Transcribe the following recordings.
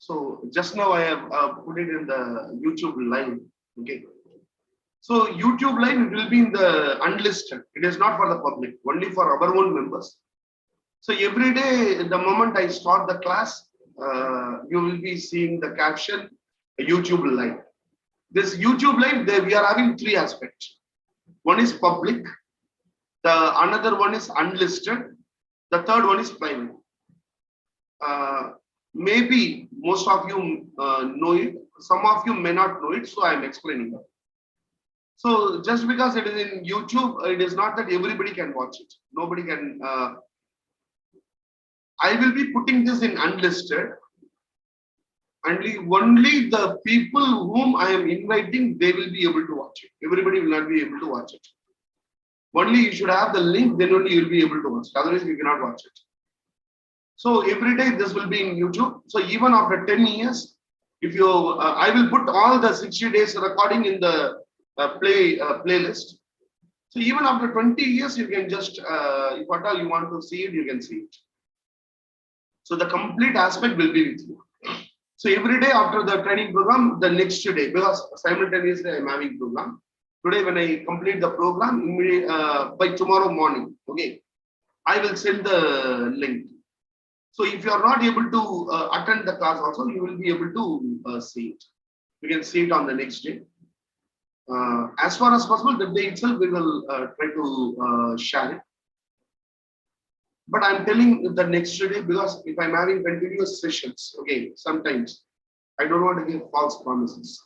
So just now I have put it in the YouTube live. Okay. So YouTube live, it will be in the unlisted. It is not for the public, only for our own members. So every day, the moment I start the class, you will be seeing the caption YouTube live. This YouTube live, we are having three aspects. One is public, the another one is unlisted, the third one is private. Maybe most of you know it, some of you may not know it, so I am explaining it. So just because it is in YouTube, it is not that everybody can watch it. Nobody can. I will be putting this in unlisted. Only the people whom I am inviting, they will be able to watch it. Everybody will not be able to watch it. Only you should have the link, then only you will be able to watch it. Otherwise, you cannot watch it. So every day this will be in YouTube. So even after 10 years, if you, I will put all the 60 days recording in the playlist. So even after 20 years, you can just, if at all you want to see it, you can see it. So the complete aspect will be with you. So every day after the training program, the next day, because simultaneously I am having program. Today when I complete the program, by tomorrow morning, okay, I will send the link. So if you are not able to attend the class also, you will be able to see it. You can see it on the next day. As far as possible, the day itself, we will try to share it. But I'm telling the next day because if I'm having continuous sessions, okay, sometimes I don't want to give false promises.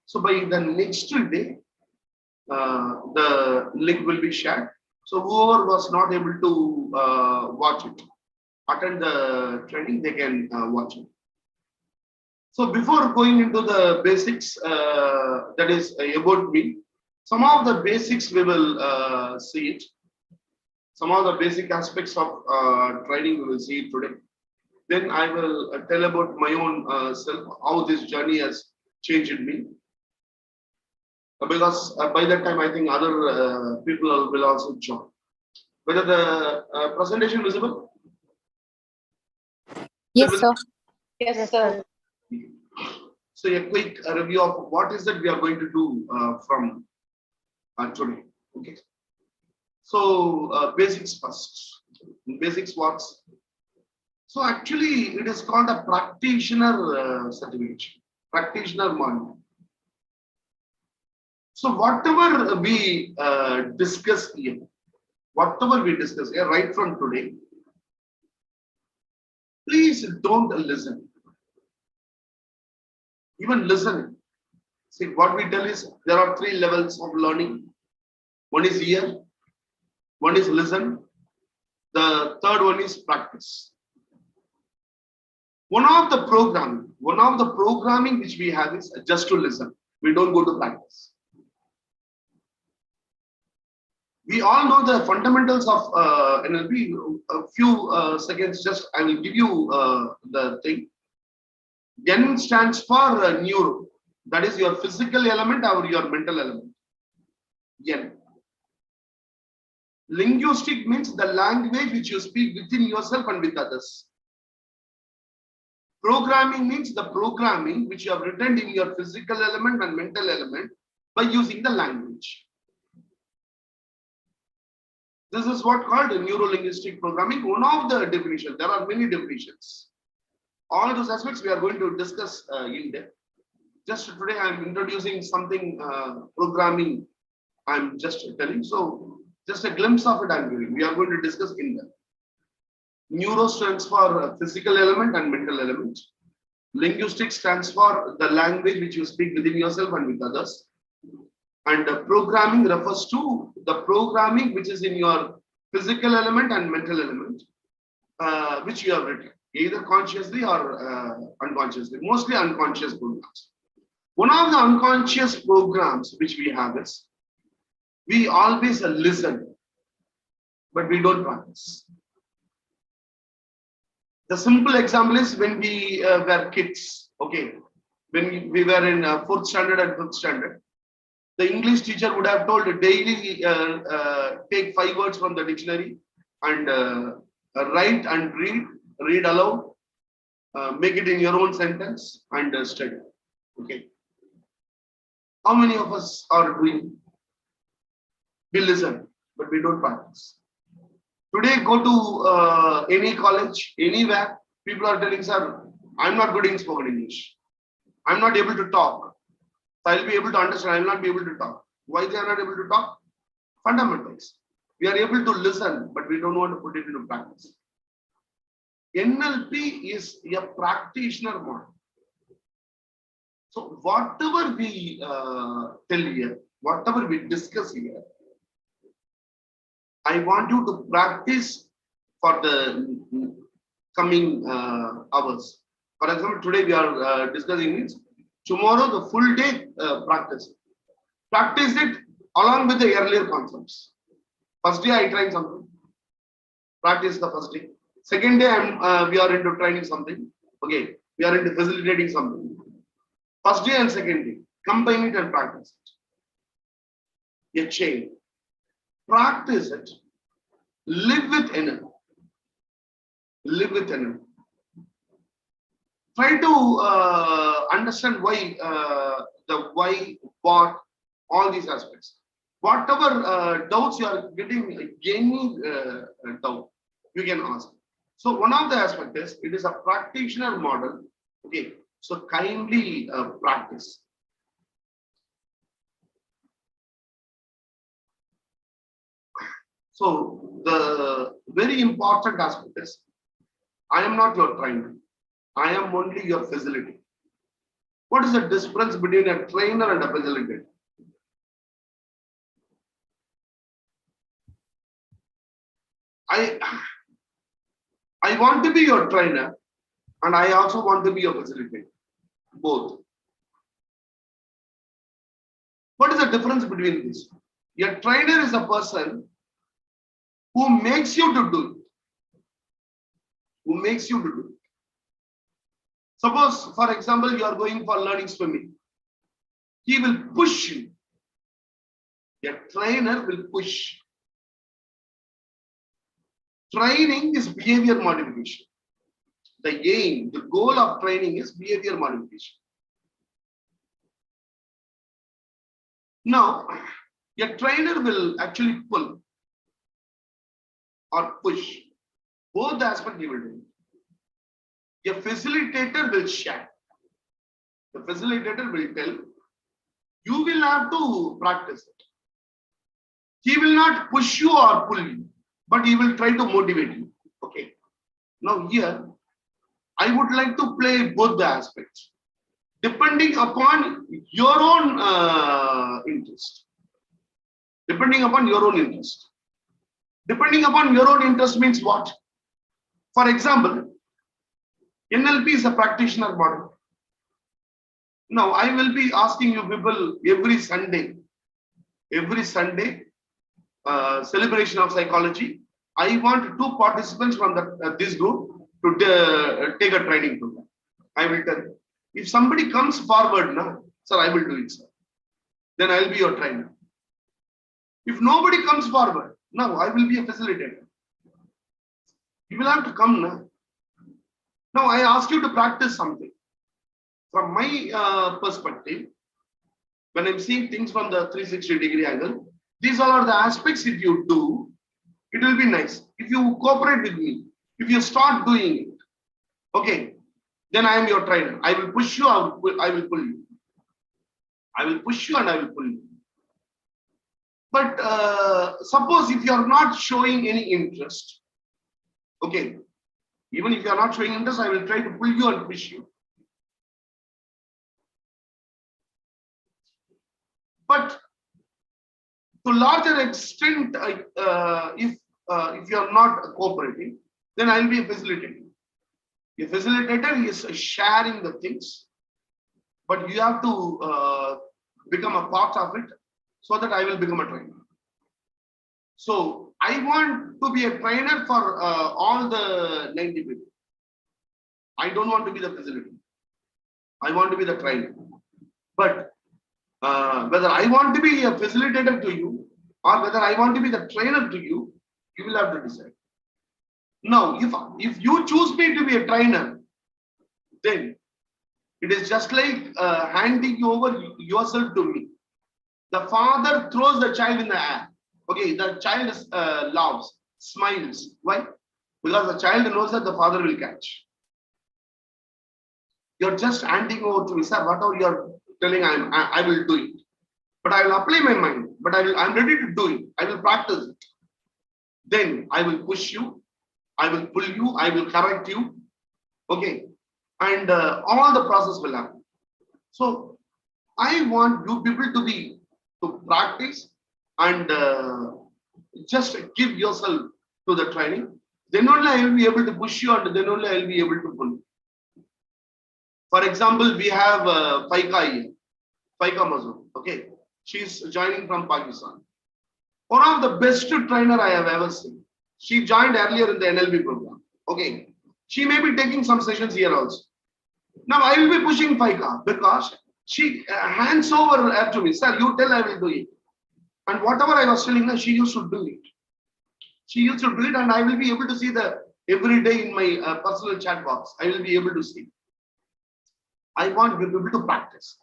So by the next day, the link will be shared. So whoever was not able to watch it, attend the training, they can watch it. So before going into the basics, that is about me, some of the basics we will see it. Some of the basic aspects of training we will see it today. Then I will tell about my own self, how this journey has changed me. Because by that time, I think other people will also join. Whether the presentation visible? Yes, sir. Yes, sir. So a quick review of what is that we are going to do from today. Okay. So basics first. Basics works. So actually, it is called a practitioner certification, practitioner module. So whatever we discuss here, right from today, please don't listen. Even listen. See, what we tell is there are three levels of learning. One is hear, one is listen, the third one is practice. One of the programming which we have is just to listen. We don't go to practice. We all know the fundamentals of NLP. A few seconds, just I will give you the thing. N stands for neuro. That is your physical element or your mental element. N. Linguistic means the language which you speak within yourself and with others. Programming means the programming which you have written in your physical element and mental element by using the language. This is what called neuro-linguistic programming. One of the definitions, there are many definitions. All those aspects we are going to discuss in depth. Just today I am introducing something programming I'm just telling. So just a glimpse of it I'm giving. We are going to discuss in depth. Neuro stands for physical element and mental element. Linguistic stands for the language which you speak within yourself and with others. And programming refers to the programming which is in your physical element and mental element, which you have written, either consciously or unconsciously, mostly unconscious programs. One of the unconscious programs which we have is, we always listen, but we don't practice. The simple example is when we were kids, okay, when we were in 4th standard and 5th standard, the English teacher would have told daily take 5 words from the dictionary and write and read aloud, make it in your own sentence and study. Okay. How many of us are doing? We listen, but we don't practice. Today, go to any college, anywhere, people are telling, sir, I'm not good in spoken English. I'm not able to talk. So I'll be able to understand, I will not be able to talk. Why they are not able to talk? Fundamentals. We are able to listen, but we don't want to put it into practice. NLP is a practitioner model. So whatever we tell here, whatever we discuss here, I want you to practice for the coming hours. For example, today we are discussing means tomorrow the full day practice. Practice it along with the earlier concepts. First day I tried something. Practice the first day. Second day we are into training something. Okay, we are into facilitating something. First day and second day, combine it and practice it. A chain. Practice it. Live with energy. Live with energy. Try to understand why, the why, what, all these aspects. Whatever doubts you are getting, any doubt, you can ask. So one of the aspects is, it is a practitioner model. Okay, so kindly practice. So the very important aspect is, I am not your trainer. I am only your facilitator. What is the difference between a trainer and a facilitator? I want to be your trainer and I also want to be your facilitator. Both. What is the difference between this? Your trainer is a person who makes you to do it. Who makes you to do it. Suppose, for example, you are going for learning swimming. He will push you. Your trainer will push. Training is behavior modification. The aim, the goal of training is behavior modification. Now, your trainer will actually pull or push. Both aspects he will do. Your facilitator will share. The facilitator will tell, you will have to practice it. He will not push you or pull you, but he will try to motivate you. Okay. Now here, I would like to play both the aspects, depending upon your own interest. Depending upon your own interest. Depending upon your own interest means what? For example, NLP is a practitioner model. Now, I will be asking you people every Sunday, celebration of psychology. I want 2 participants from this group to take a training program. I will tell you. If somebody comes forward now, sir, I will do it, sir. Then I will be your trainer. If nobody comes forward, now I will be a facilitator. You will have to come now. Now I ask you to practice something. From my perspective, when I'm seeing things from the 360-degree angle, these all are the aspects. If you do, it will be nice. If you cooperate with me, if you start doing it, okay, then I am your trainer. I will push you, I will pull you. I will push you and I will pull you. But suppose if you are not showing any interest, okay, even if you are not showing interest, I will try to pull you and push you. But to larger extent, if you are not cooperating, then I will be a facilitator. A facilitator is sharing the things, but you have to become a part of it so that I will become a trainer. So I want to be a trainer for all the 90 people. I don't want to be the facilitator. I want to be the trainer. But whether I want to be a facilitator to you or whether I want to be the trainer to you, you will have to decide. Now, if you choose me to be a trainer, then it is just like handing over yourself to me. The father throws the child in the air. Okay, the child laughs, smiles. Why? Because the child knows that the father will catch. You're just handing over to me, sir. Whatever you're telling, I will do it. But I will apply my mind. But I'm ready to do it. I will practice it. Then I will push you. I will pull you. I will correct you. Okay, and all the process will happen. So I want you people to practice and just give yourself to the training. Then only I will be able to push you, and then only I will be able to pull you. For example, we have Faika here, Faika Mazur. Okay, she's joining from Pakistan. One of the best trainer I have ever seen. She joined earlier in the NLP program. Okay, she may be taking some sessions here also. Now I will be pushing Faika because she hands over to me. Sir, you tell, I will do it. And whatever I was telling her, she used to do it. She used to do it, and I will be able to see the every day in my personal chat box. I will be able to see. I want you people to practice.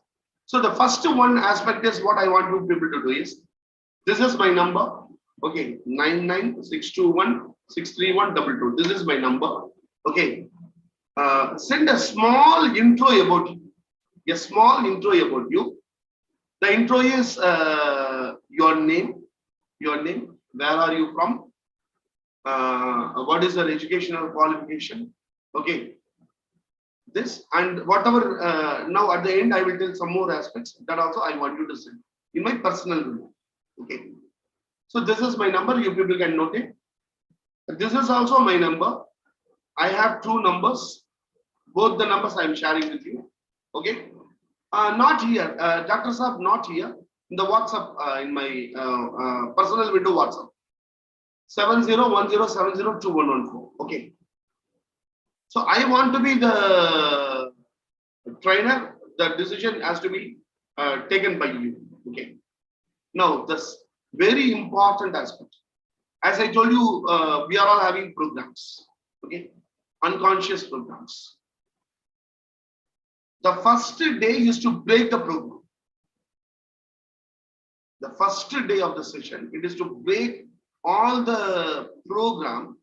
So the first one aspect is what I want you people to do is, this is my number. Okay, 996216312. This is my number. Okay, send a small intro about you. A small intro about you. The intro is your name, where are you from, what is your educational qualification. Okay, this and whatever. Now at the end, I will tell some more aspects that also I want you to send in my personal video. Okay, so this is my number. You people can note it. This is also my number. I have two numbers. Both the numbers I am sharing with you. Okay. Not here, Dr. Saab, not here. In the WhatsApp, in my personal window WhatsApp, 7010702114. Okay. So I want to be the trainer. The decision has to be taken by you. Okay. Now, this very important aspect. As I told you, we are all having programs. Okay. Unconscious programs. The first day is to break the program. The first day of the session, it is to break all the program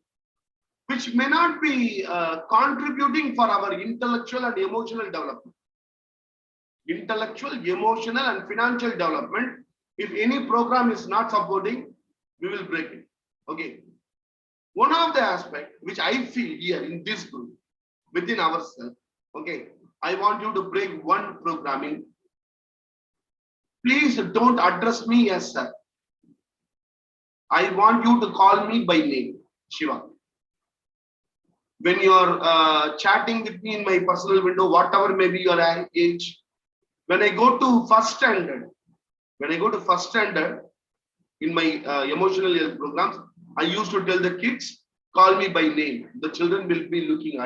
which may not be contributing for our intellectual and emotional development. Intellectual, emotional, and financial development. If any program is not supporting, we will break it. Okay. One of the aspects which I feel here in this group, within ourselves, okay, I want you to break one programming. Please don't address me as sir. I want you to call me by name, Shiva. When you are chatting with me in my personal window, whatever may be your age, when I go to first standard, in my emotional health programs, I used to tell the kids, call me by name. The children will be looking,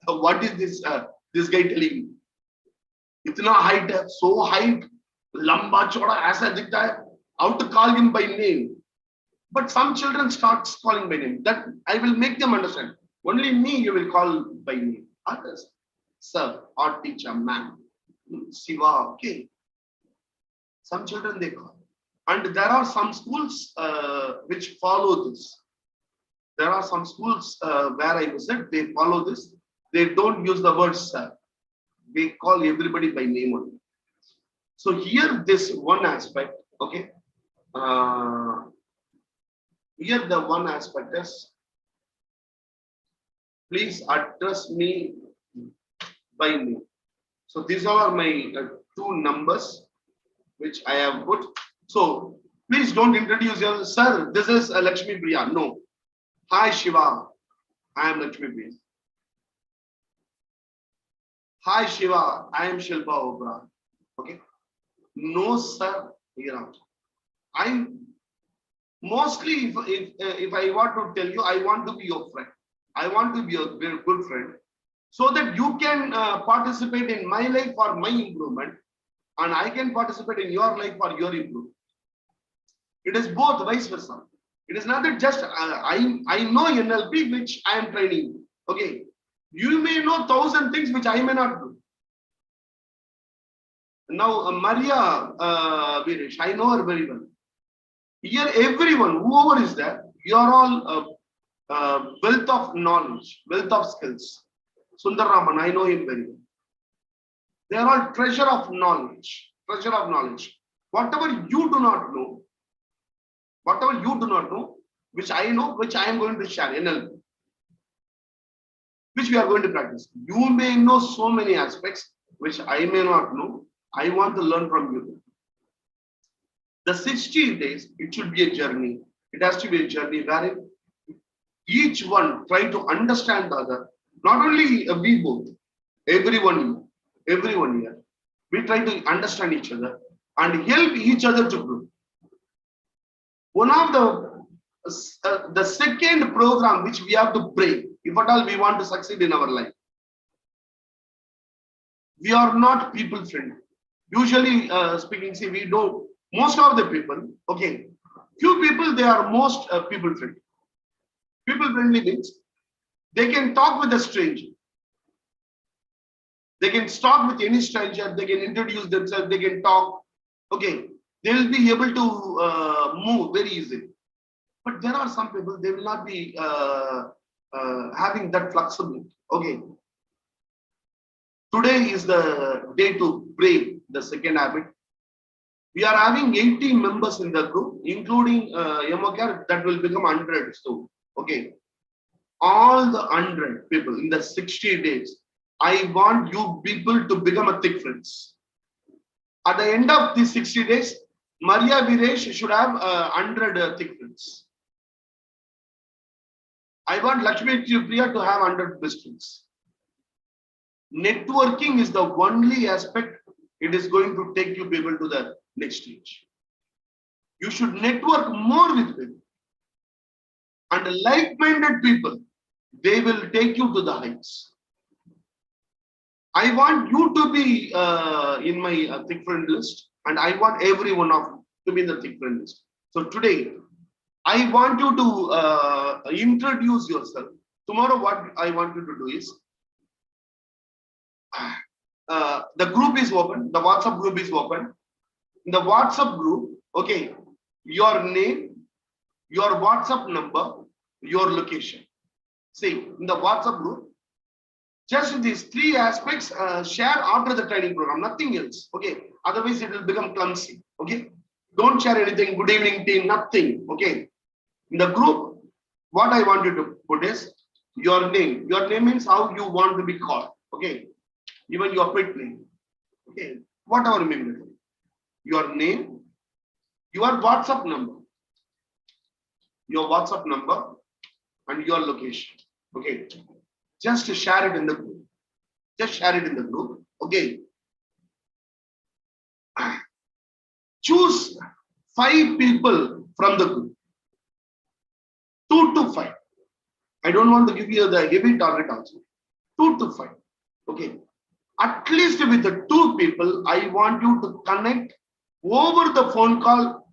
what is this? This guy telling me, itna height hai, so height, lamba choda, aisa dikhta hai, how to call him by name. But some children start calling by name. That I will make them understand. Only me you will call by name. Others, sir or teacher, ma'am, Siva, okay. Some children they call. And there are some schools which follow this. There are some schools where I visit, they follow this. They don't use the word sir. They call everybody by name only. So here this one aspect, okay. Here the one aspect is, please address me by name. So these are my two numbers which I have put. So please don't introduce yourself, sir. This is Lakshmi Priya. No. Hi Shiva. I am Lakshmi Priya. Hi Shiva, I am Shilpa Obra. Okay. No sir, here. I'm mostly, if I want to tell you, I want to be your friend. I want to be a very good friend, so that you can participate in my life for my improvement, and I can participate in your life for your improvement. It is both, vice versa. It is not that just I know NLP which I am training. Okay. You may know 1,000 things which I may not do. Now, Maria Viresh, I know her very well. Here, everyone, whoever is there, you are all wealth of knowledge, wealth of skills. Sundar Raman, I know him very well. They are all treasure of knowledge, treasure of knowledge. Whatever you do not know, which I know, which I am going to share, NLP, which we are going to practice. You may know so many aspects, which I may not know. I want to learn from you. The 60 days, it should be a journey. It has to be a journey wherein each one try to understand the other. Not only we both, everyone here. We try to understand each other and help each other to grow. One of the second program which we have to pray, if at all we want to succeed in our life. We are not people friendly. Usually speaking, see, we don't, most of the people, okay, few people, they are most people friendly. People friendly means they can talk with a stranger. They can talk with any stranger. They can introduce themselves. They can talk. Okay, they will be able to move very easily. But there are some people, they will not be having that flexibility. Okay. Today is the day to break the second habit. We are having 80 members in the group, including Yamokar, that will become 100. So, okay. All the 100 people in the 60 days, I want you people to become a thick friends. At the end of these 60 days, Maria Viresh should have 100 thick friends. I want Lakshmi Priya to have 100 best friends. Networking is the only aspect it is going to take you people to the next stage. You should network more with people. And like-minded people, they will take you to the heights. I want you to be in my thick friend list, and I want every one of you to be in the thick friend list. So today, I want you to introduce yourself. Tomorrow, what I want you to do is, the group is open, the WhatsApp group is open. In the WhatsApp group, okay, your name, your WhatsApp number, your location. See, in the WhatsApp group, just these three aspects share after the training program, nothing else. Okay, otherwise it will become clumsy. Okay, don't share anything. Good evening, team, nothing. Okay, in the group, what I want you to put is your name. Your name means how you want to be called. Okay, even your pet name. Okay, whatever meaning. Your name, your WhatsApp number, and your location. Okay, just share it in the group. Just share it in the group. Okay. Choose 5 people from the group. 2 to 5. I don't want to give you the heavy target also. 2 to 5. Okay. At least with the 2 people, I want you to connect over the phone call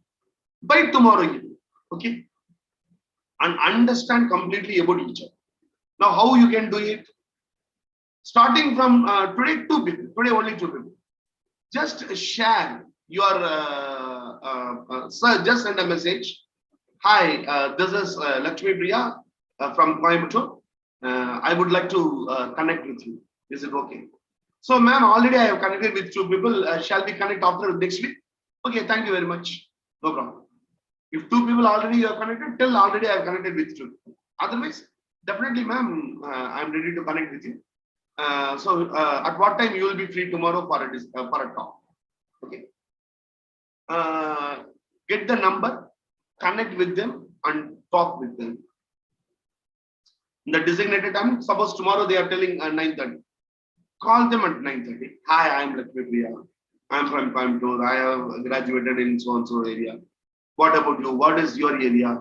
by tomorrow evening. Okay. And understand completely about each other. Now, how you can do it? Starting from today, 2 people. Today, only 2 people. Just share your, sir, just send a message. Hi, this is Lakshmi Priya from Coimbatore. I would like to connect with you. Is it okay? So, ma'am, already I have connected with 2 people. Shall we connect after next week? Okay, thank you very much. No problem. If 2 people already you have connected, tell already I have connected with 2. Otherwise, definitely, ma'am, I am ready to connect with you. So, at what time you will be free tomorrow for a talk? Okay. Get the number, connect with them, and talk with them. In the designated time, suppose tomorrow they are telling 9:30. Call them at 9:30. Hi, I am Lakshmi Priya. I am from Coimbatore. I have graduated in so and so area. What about you? What is your area?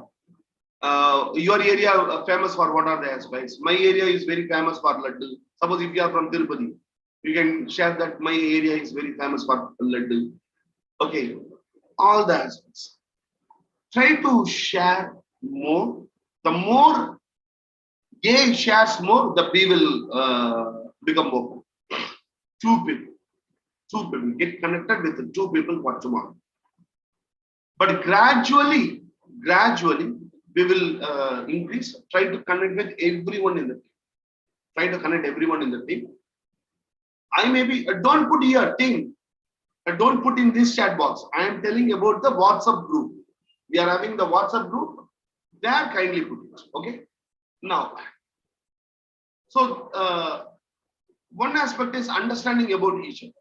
Your area famous for what are the aspects? My area is very famous for laddu. Suppose if you are from Tirupati, you can share that my area is very famous for laddu. Okay, all the aspects. Try to share more. The more A shares more, the B will become open. Two people get connected with the two people for tomorrow. But gradually, we will increase. Try to connect with everyone in the team. Try to connect everyone in the team. I may be, don't put here team. Don't put in this chat box. I am telling about the WhatsApp group. We are having the WhatsApp group. There, kindly put it. Okay. Now, so one aspect is understanding about each other.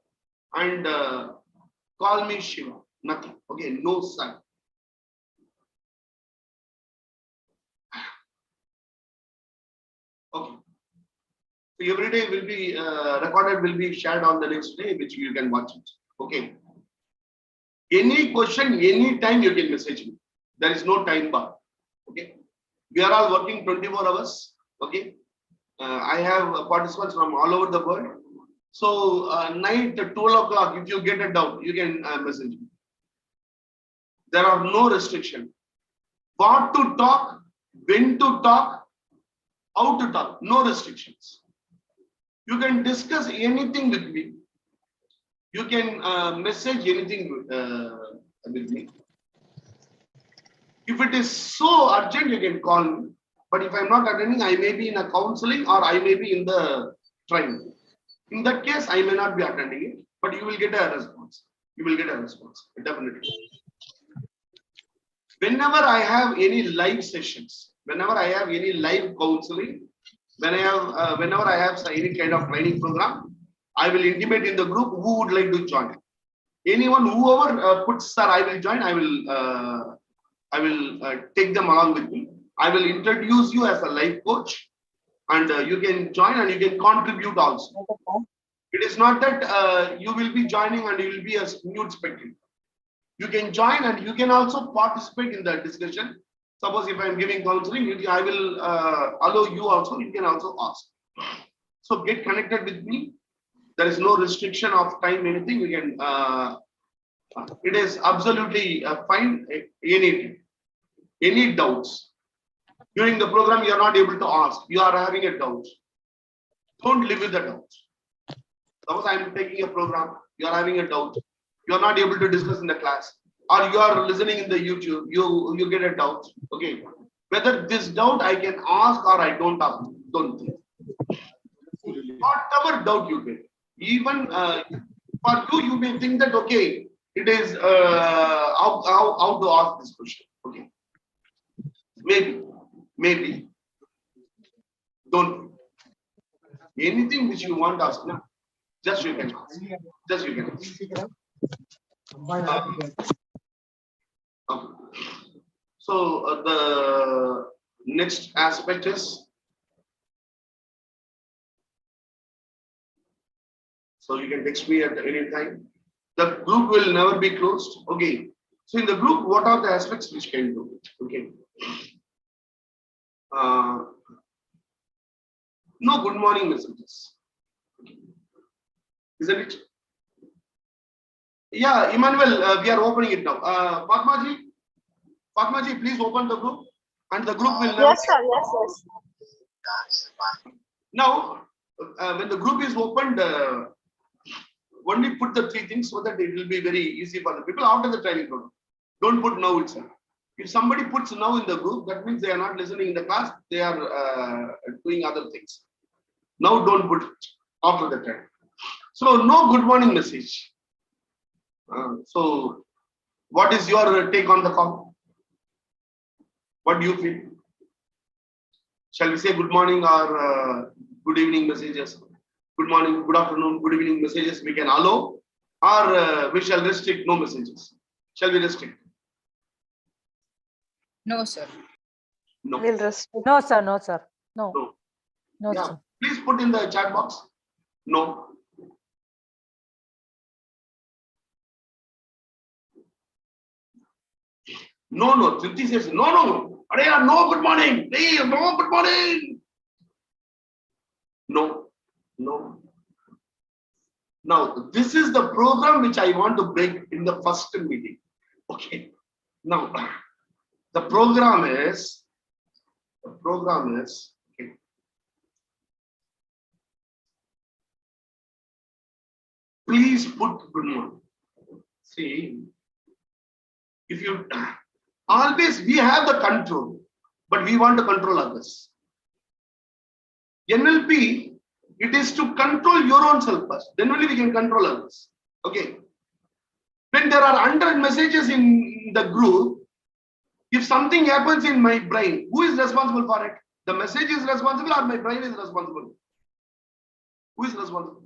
And call me Shiva. Nothing. Okay. No son. Okay. So every day will be recorded, will be shared on the next day, which you can watch it. Okay. Any question, any time you can message me. There is no time bar. Okay. We are all working 24 hours. Okay. I have participants from all over the world. So night at 12 o'clock, if you get a doubt, you can message me. There are no restrictions. What to talk, when to talk, how to talk, no restrictions. You can discuss anything with me. You can message anything with me. If it is so urgent, you can call me. But if I'm not attending, I may be in a counseling or I may be in the training. In that case, I may not be attending it, but you will get a response. You will get a response, definitely. Whenever I have any live sessions, whenever I have any live counseling, whenever I have any kind of training program, I will intimate in the group who would like to join. Anyone, whoever puts, sir, I will join. I will take them along with me. I will introduce you as a life coach, and you can join and you can contribute also. It is not that you will be joining and you will be a mute spectator. You can join and you can also participate in the discussion. Suppose if I am giving counseling, I will allow you also. You can also ask. So get connected with me. There is no restriction of time, anything. You can. It is absolutely fine. Any doubts during the program, you are not able to ask. You are having a doubt. Don't live with the doubt. Suppose I am taking a program. You are having a doubt. You are not able to discuss in the class, or you are listening in the YouTube. You get a doubt. Okay, whether this doubt I can ask or I don't ask. Don't think. Whatever doubt you get, even for you may think that okay, it is how to ask this question. Okay, maybe don't. Anything which you want to ask now, just you can ask. Just you can ask. Okay. So the next aspect is, so you can text me at any time. The group will never be closed. Okay. So in the group, what are the aspects which can do? Okay. No good morning messages. Isn't it? Yeah, Emmanuel, we are opening it now. Fatma ji, please open the group, and the group will. Yes, sir. Yes. Now, when the group is opened, only put the three things so that it will be very easy for the people after the training program. Don't put now itself. If somebody puts now in the group, that means they are not listening in the class. They are doing other things. Now don't put it after the training. So no good morning message. So what is your take on the call? What do you feel? Shall we say good morning or good evening messages? Good morning, good afternoon, good evening messages we can allow, or we shall restrict no messages? Shall we restrict? No, sir. No. We'll restrict. No, sir. No, sir. No. No. No, Yeah. sir. Please put in the chat box. No. No. Tripti says no. Arey, no good morning. Hey, no good morning. No. Now, this is the program which I want to break in the first meeting. Okay. Now, the program is okay. please put good morning. See, if you always, we have the control, but we want to control others. NLP, it is to control your own self first. Then only we can control others. Okay. When there are 100 messages in the group, if something happens in my brain, who is responsible for it? The message is responsible or my brain is responsible? Who is responsible?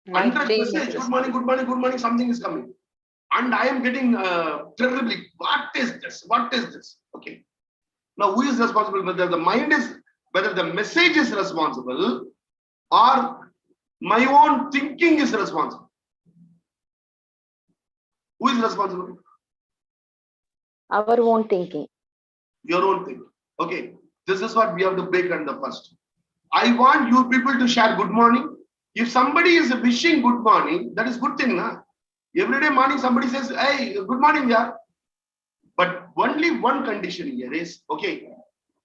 My 100 brain messages, is good morning, good morning, good morning, something is coming. And I am getting terribly, what is this? What is this? Okay. Now, who is responsible? Whether the mind is, whether the message is responsible or my own thinking is responsible. Who is responsible? Our own thinking. Your own thinking. Okay. This is what we have to break under first. I want you people to share good morning. If somebody is wishing good morning, that is good thing, na? Every day morning somebody says, hey, good morning, yeah. But only one condition here is, okay,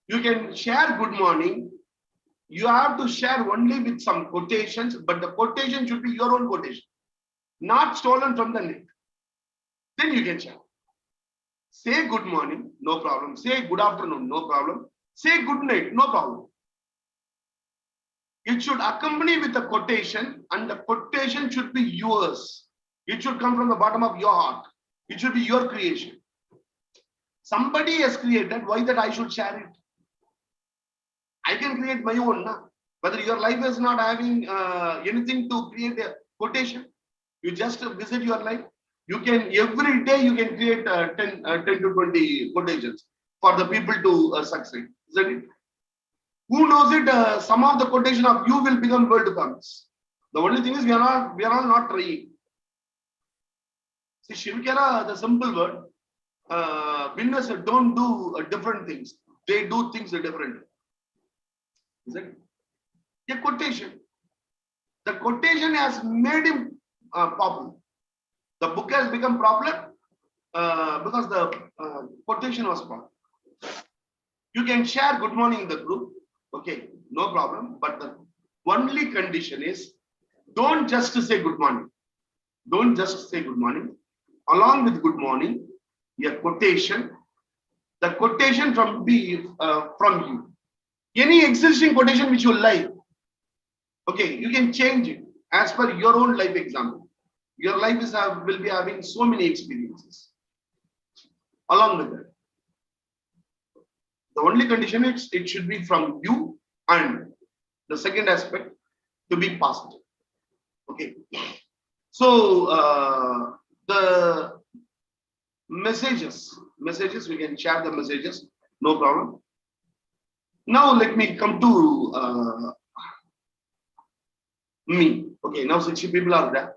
you can share good morning. You have to share only with some quotations, but the quotation should be your own quotation, not stolen from the net. Then you can share. Say good morning, no problem. Say good afternoon, no problem. Say good night, no problem. It should accompany with a quotation, and the quotation should be yours. It should come from the bottom of your heart. It should be your creation. Somebody has created, why that I should share it? I can create my own. Na? Whether your life is not having anything to create a quotation, you just visit your life. You can, every day you can create 10 to 20 quotations for the people to succeed. Isn't it? Who knows it? Some of the quotation of you will become world famous. The only thing is we are all not trying. See, Shivkara, the simple word, winners don't do different things. They do things differently. Is it? A quotation. The quotation has made him popular. The book has become popular because the quotation was popular. You can share good morning in the group. Okay, no problem. But the only condition is, don't just say good morning. Don't just say good morning. Along with good morning, a quotation. The quotation from you. Any existing quotation which you like. Okay, you can change it as per your own life example. Your life will be having so many experiences. Along with that. The only condition is it should be from you, and the second aspect to be positive. Okay. So the messages we can share the messages, no problem. Now let me come to me. Okay, now 60 people are there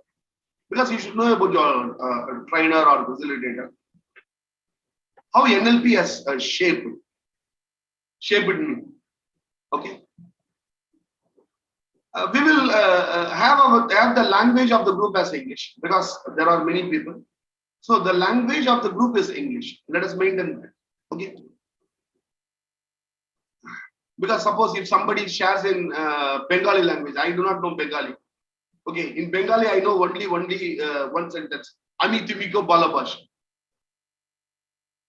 because you should know about your trainer or facilitator. How NLP has shaped me. Okay. We will have the language of the group as English because there are many people. So the language of the group is English. Let us maintain that. Okay. Because suppose if somebody shares in Bengali language, I do not know Bengali. Okay, in Bengali I know only one sentence. Ami tumiko balabash.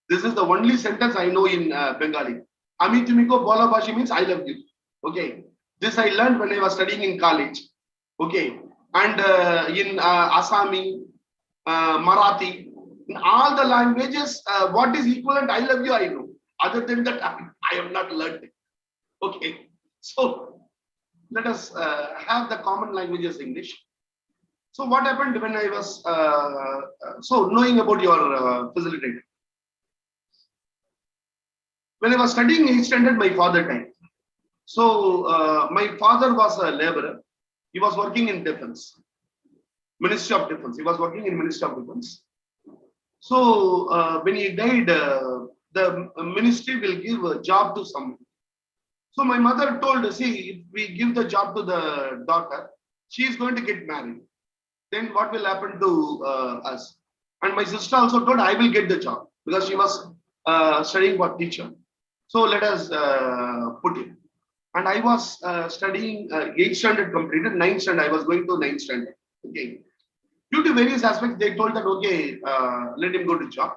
This is the only sentence I know in Bengali. Ami tumiko balabashi means I love you. Okay. This I learned when I was studying in college. Okay. And in Assami, Marathi, in all the languages, what is equivalent I love you, I know. Other than that, I have not learned it. Okay. So let us have the common language as English. So what happened when I was, so knowing about your facilitator. When I was studying, he extended my father time. So my father was a laborer. He was working in defense, Ministry of Defense. He was working in Ministry of Defense. So when he died, the ministry will give a job to someone. So my mother told, see, if we give the job to the daughter, she is going to get married. Then what will happen to us? And my sister also told, I will get the job because she was studying for teacher. So let us put it. And I was studying 8th standard completed, 9th standard. I was going to 9th standard. Okay. Due to various aspects, they told that, okay, let him go to job.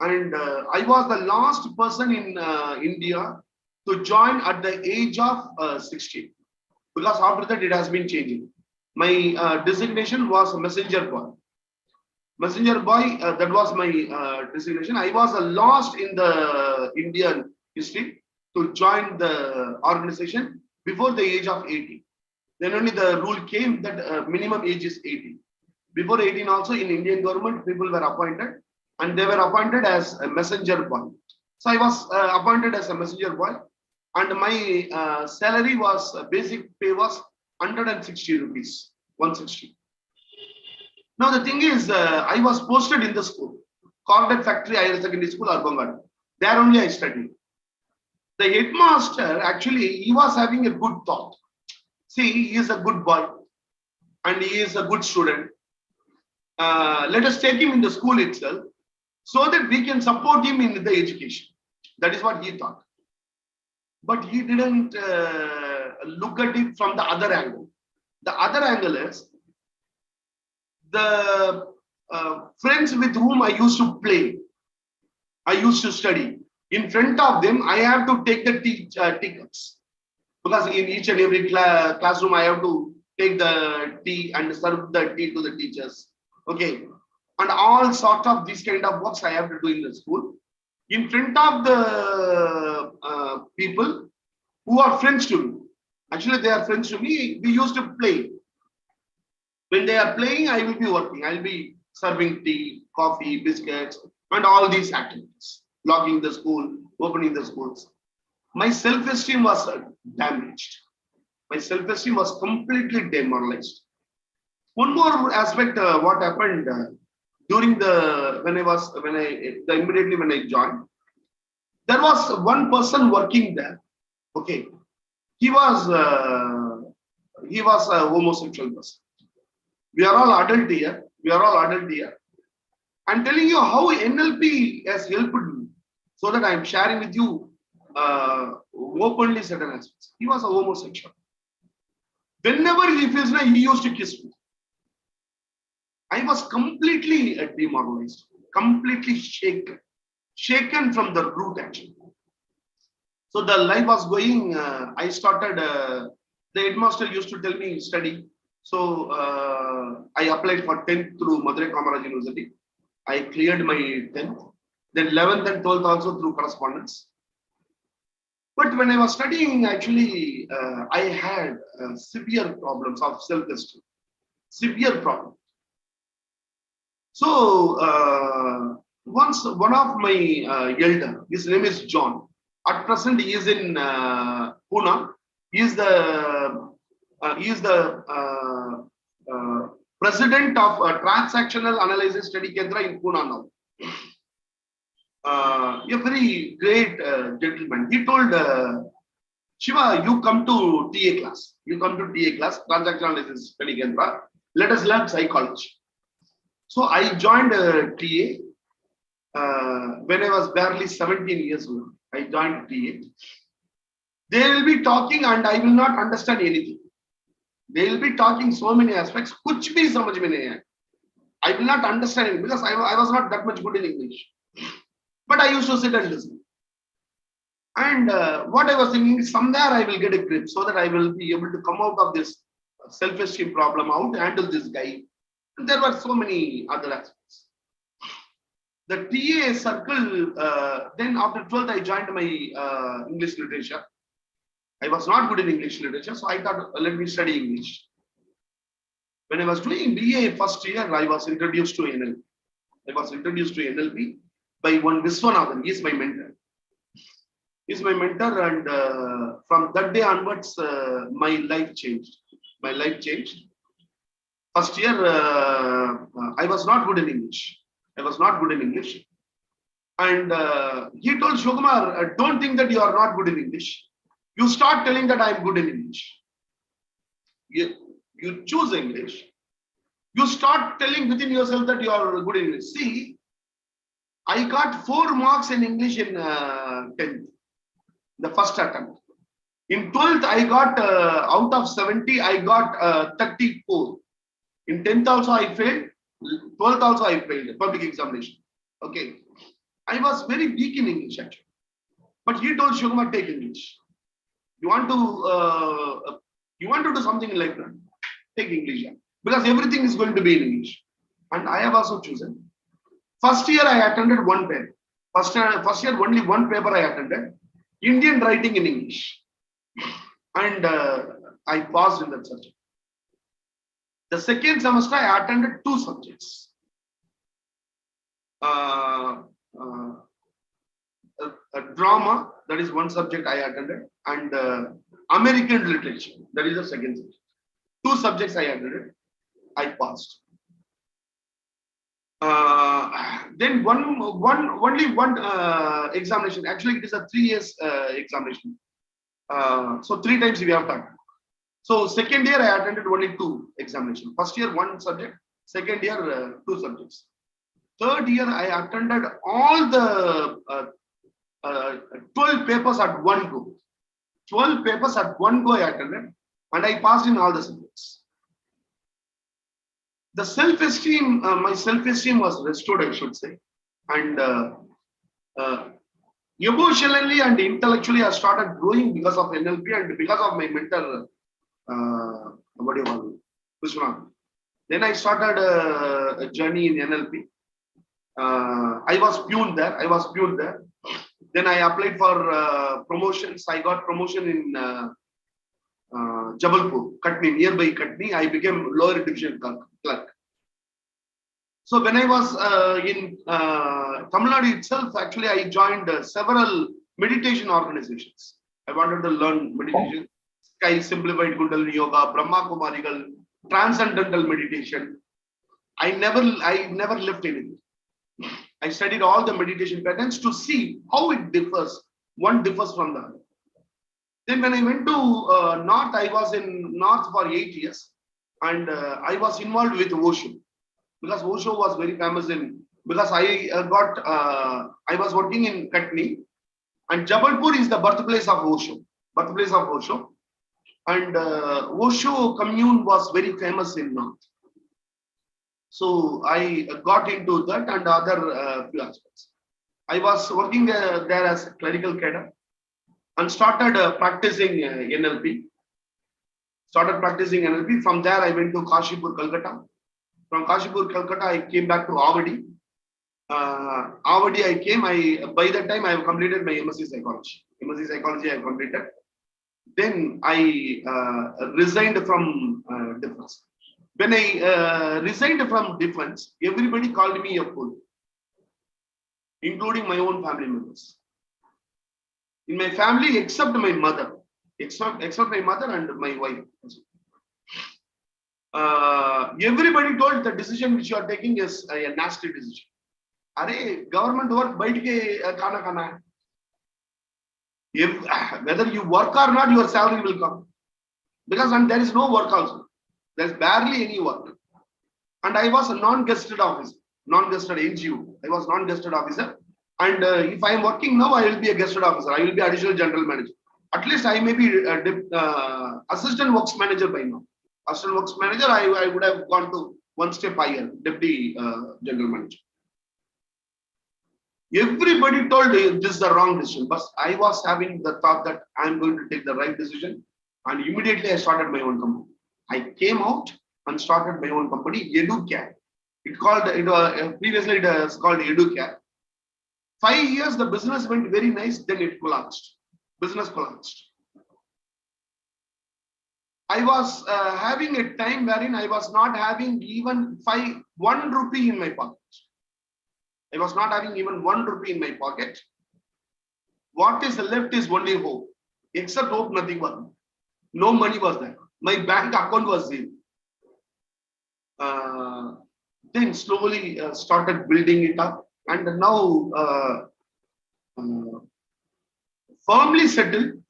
And I was the last person in India to join at the age of 16. Because after that, it has been changing. My designation was messenger boy. Messenger boy, that was my designation. I was the last in the Indian history to join the organization before the age of 18. Then only the rule came that minimum age is 18. Before 18 also in Indian government, people were appointed and they were appointed as a messenger boy. So I was appointed as a messenger boy and my salary was, basic pay was 160 rupees, 160. Now the thing is, I was posted in the school, Cordet Factory Higher Secondary School, Arbangad. There only I studied. The headmaster, actually, he was having a good thought. See, he is a good boy and he is a good student. Let us take him in the school itself so that we can support him in the education. That is what he thought. But he didn't look at it from the other angle. The other angle is the friends with whom I used to play, I used to study. In front of them, I have to take the tea cups. Because in each and every classroom, I have to take the tea and serve the tea to the teachers. Okay. And all sort of these kind of works I have to do in the school. In front of the people who are friends to me. Actually, they are friends to me. We used to play. When they are playing, I will be working. I will be serving tea, coffee, biscuits, and all these activities. Logging the school, opening the schools. My self-esteem was damaged. My self-esteem was completely demoralized. One more aspect, what happened during immediately when I joined, there was one person working there. Okay, he was a homosexual person. We are all adult here. I'm telling you how NLP has helped me, so that I'm sharing with you openly certain aspects. He was a homosexual. Whenever he feels like, he used to kiss me. I was completely demoralized, completely shaken from the root actually. So the life was going, I started, the headmaster used to tell me study. So I applied for 10th through Madurai Kamaraj University. I cleared my 10th. Then 11th and 12th also through correspondence. But when I was studying, actually, I had severe problems of self-esteem. Severe problem. So once one of my elder, his name is John. At present, he is in Pune. He is the president of Transactional Analysis Study Kendra in Pune now. A very great gentleman. He told Shiva, you come to TA class. Transactional Analysis Study Kendra. Let us learn psychology. So I joined TA when I was barely 17 years old. I joined TA. They will be talking and I will not understand anything. They will be talking so many aspects. Kuch bhi samajh mein nahi hai. I will not understand it because I was not that much good in English. But I used to sit and listen. And what I was thinking, somewhere I will get a grip so that I will be able to come out of this self-esteem problem, how to handle this guy. And there were so many other aspects. The TA circle, then after 12th, I joined my English literature. I was not good in English literature, so I thought, let me study English. When I was doing BA first year, I was introduced to NLP. By one Viswanathan. He is my mentor. And from that day onwards, my life changed. First year, I was not good in English. And he told Shokumar, don't think that you are not good in English. You start telling that I am good in English. You choose English. You start telling within yourself that you are good in English. See, I got 4 marks in English in 10th, the first attempt. In 12th, I got out of 70, I got 34. In 10th also I failed. 12th also I failed public examination. Okay. I was very weak in English actually. But he told Shugma, take English. You want to do something like that? Take English, yeah. Because everything is going to be in English. And I have also chosen. First year I attended one paper. First year only one paper I attended. Indian writing in English. And I passed in that subject. The second semester I attended two subjects. Drama, that is one subject I attended, and American literature, that is the second subject. Two subjects I attended, I passed. Then only one examination. Actually, it is a 3 years examination. So 3 times we have done. So second year I attended only 2 examinations. First year 1 subject, second year 2 subjects. Third year I attended all the 12 papers at one go. 12 papers at one go I attended, and I passed in all the subjects. The self-esteem, my self-esteem was restored, I should say. And emotionally and intellectually, I started growing because of NLP and because of my mentor, what do you call it? Vishwanath. Then I started a journey in NLP. I was peon there. Then I applied for promotions. I got promotion in Jabalpur, Katni, nearby Katni. I became lower division clerk. So when I was in Tamil Nadu itself, actually I joined several meditation organizations. I wanted to learn meditation. Sky Simplified Kundalini Yoga, Brahma Kumarigal, Transcendental Meditation. I never left anything. I studied all the meditation patterns to see how it differs. One differs from the other. Then when I went to North, I was in North for 8 years. And I was involved with Osho. Because Osho was very famous because I was working in Katni. And Jabalpur is the birthplace of Osho. And Osho commune was very famous in North. So I got into that and other few aspects. I was working there as a clerical cadre and started practicing NLP. From there, I went to Kashipur, Calcutta. From Kashipur, Calcutta, I came back to Avadi. I came. By that time, I have completed my MSc Psychology. I have completed. Then I resigned from defense. When I resigned from defense, everybody called me a fool, including my own family members. In my family, except my mother, and my wife. Everybody told the decision which you are taking is a nasty decision. Arey, government work, baith ke khana. Whether you work or not, your salary will come. Because there is no work also. There's barely any work. And I was a non-guested officer, non-guested NGO. I was non-guested officer. And if I am working now, I will be a guested officer. I will be additional general manager. At least I may be assistant works manager by now. Assistant works manager, I would have gone to one step higher, deputy general manager. Everybody told this is the wrong decision, but I was having the thought that I'm going to take the right decision. And immediately I started my own company. I came out and started my own company, EduCare. Previously it was called EduCare. 5 years, the business went very nice, then it collapsed. Business collapsed. I was having a time wherein I was not having even 1 rupee in my pocket. I was not having even 1 rupee in my pocket. What is left is only hope. Except hope, nothing was. No money was there. My bank account was zero. Then slowly started building it up, and now firmly settled.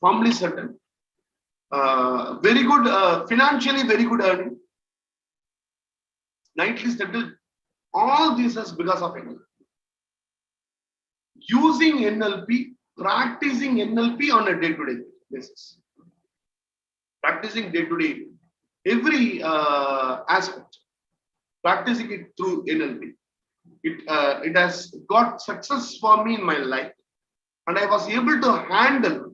Very good, financially very good earning. Nightly settled. All this is because of NLP. Using NLP, practicing NLP on a day-to-day basis. practicing day to day, every aspect, practicing it through NLP. It has got success for me in my life, and I was able to handle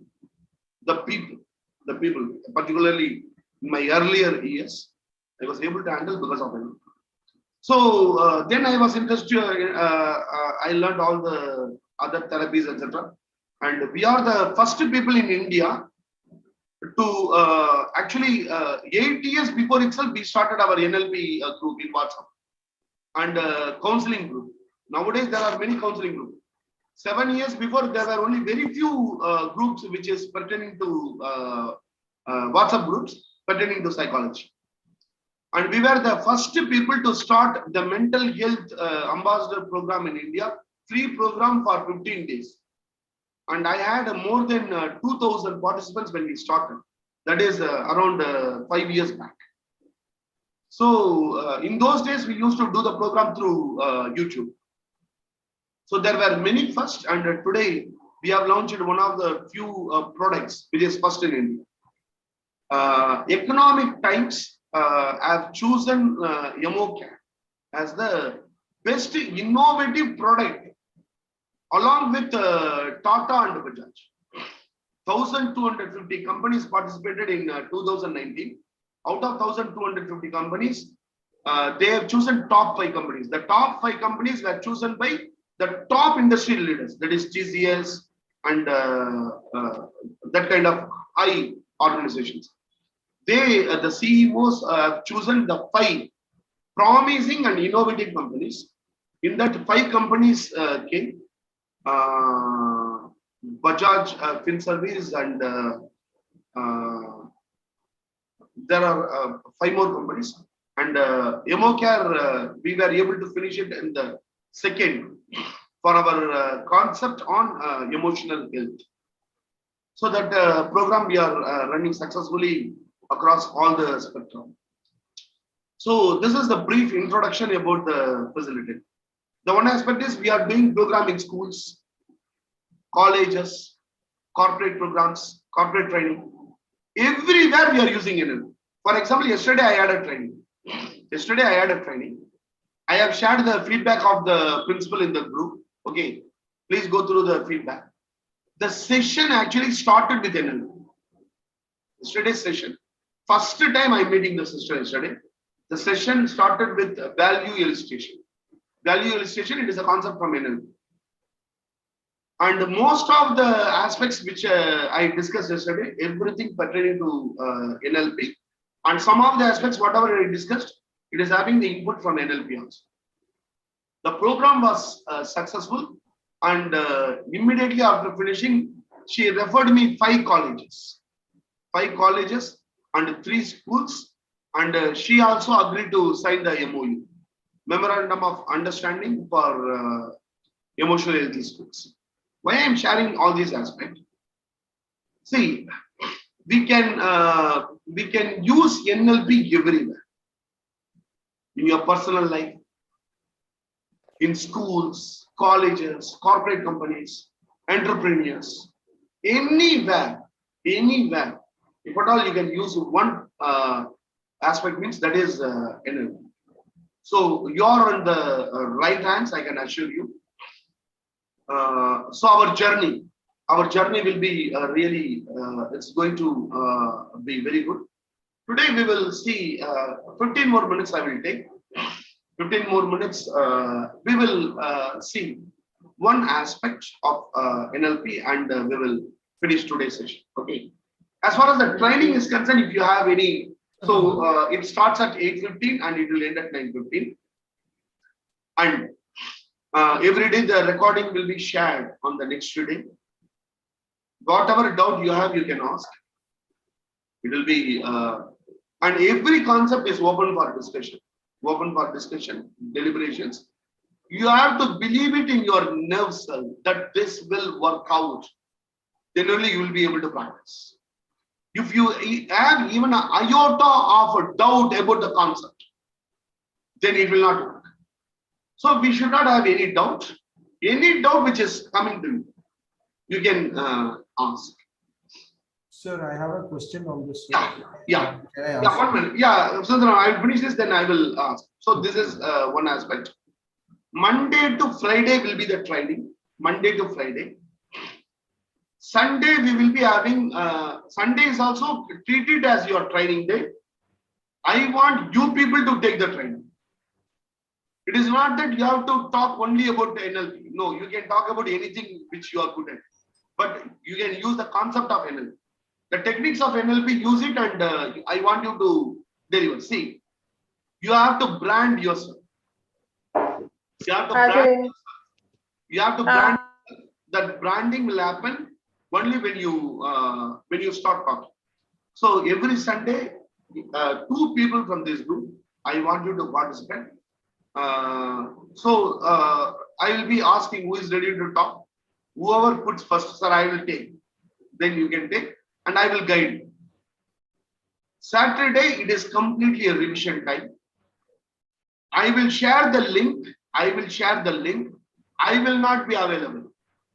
the people, particularly in my earlier years, I was able to handle because of NLP. So then I was interested. I learned all the other therapies, etc. And we are the first people in India to actually 8 years before itself we started our NLP group in WhatsApp and counseling group. Nowadays there are many counseling groups. 7 years before there were only very few groups which is pertaining to WhatsApp groups pertaining to psychology. And we were the first people to start the mental health ambassador program in India, free program for 15 days. And I had more than 2,000 participants when we started. That is around 5 years back. So in those days, we used to do the program through YouTube. So there were many first, and today we have launched one of the few products which is first in India. Economic Times have chosen EMOCAT as the best innovative product along with Tata and Bajaj. 1,250 companies participated in 2019. Out of 1,250 companies, they have chosen top 5 companies. The top 5 companies were chosen by the top industry leaders, that is TCS and that kind of high organizations. They, the CEOs, have chosen the 5 promising and innovative companies. In that 5 companies came Bajaj FinService, and there are 5 more companies. And EMOCare, we were able to finish it in the second for our concept on emotional health. So that program we are running successfully across all the spectrum. So this is the brief introduction about the facilitator. The one aspect is we are doing program in schools, colleges, corporate programs, corporate training. Everywhere we are using NLP. For example, yesterday I had a training. I have shared the feedback of the principal in the group. Okay, please go through the feedback. The session actually started with NLP. Yesterday's session. First time I'm meeting the sister yesterday. The session started with value illustration. Value illustration, it is a concept from NLP. And most of the aspects which I discussed yesterday, everything pertaining to NLP. And some of the aspects, whatever I discussed, it is having the input from NLP also. The program was successful, and immediately after finishing, she referred me 5 colleges. 5 colleges and 3 schools, and she also agreed to sign the MOU, Memorandum of Understanding for Emotional Health Schools. Why I am sharing all these aspects? See, we can use NLP everywhere. In your personal life, in schools, colleges, corporate companies, entrepreneurs, anywhere. If at all you can use one aspect, means that is NLP. So you are on the right hands, I can assure you. So our journey will be really, it's going to be very good. Today we will see 15 more minutes I will take. 15 more minutes, we will see one aspect of NLP, and we will finish today's session. Okay. As far as the training is concerned, if you have any, so it starts at 8:15 and it will end at 9:15. And every day the recording will be shared on the next day. Whatever doubt you have, you can ask. It will be, and every concept is open for discussion. Deliberations. You have to believe it in your nerve cell that this will work out. Then only you will be able to practice. If you have even an iota of a doubt about the concept, then it will not work. So we should not have any doubt. Any doubt which is coming to you, you can ask. Sir, I have a question on this. Yeah. Can I ask? Yeah, 1 minute. Yeah, so then I'll finish this, then I will ask. So this is one aspect. Monday to Friday will be the training. Monday to Friday. Sunday we will be having, Sunday is also treated as your training day. I want you people to take the training. It is not that you have to talk only about NLP. No, you can talk about anything which you are good at. But you can use the concept of NLP. The techniques of NLP, use it, and I want you to deliver. See, you have to brand yourself. You have to brand yourself. You have to brand. That branding will happen only when you start talking. So every Sunday, 2 people from this group, I want you to participate. I will be asking who is ready to talk. Whoever puts first, sir, I will take. Then you can take, and I will guide you. Saturday, it is completely a revision time. I will share the link. I will not be available.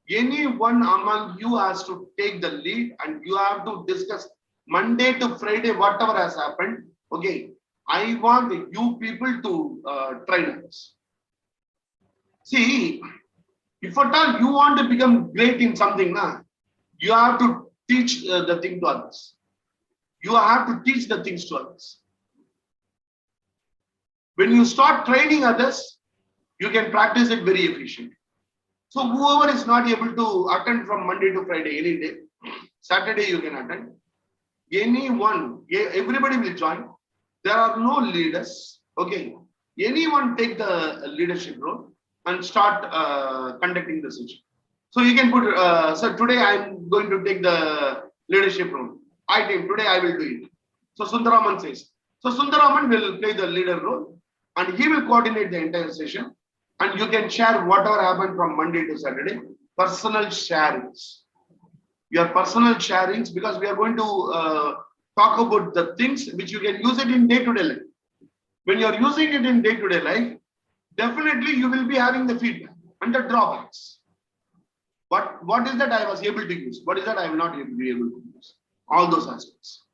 Anyone among you has to take the lead, and you have to discuss Monday to Friday, whatever has happened. Okay, I want you people to train us. See, if at all you want to become great in something, you have to teach the thing to others. You have to teach the things to others. When you start training others, you can practice it very efficiently. So whoever is not able to attend from Monday to Friday, any day, Saturday you can attend. Anyone, everybody will join. There are no leaders. Okay. Anyone take the leadership role and start conducting the session. So you can put, sir, today I'm going to take the leadership role. Today I will do it. So Sundaraman says. So Sundaraman will play the leader role, and he will coordinate the entire session. And you can share whatever happened from Monday to Saturday. Personal sharings. Your personal sharings, because we are going to talk about the things which you can use it in day-to-day life. When you are using it in day-to-day life, definitely you will be having the feedback and the drawbacks. What is that I was able to use? What is that I will not be able to use? All those aspects.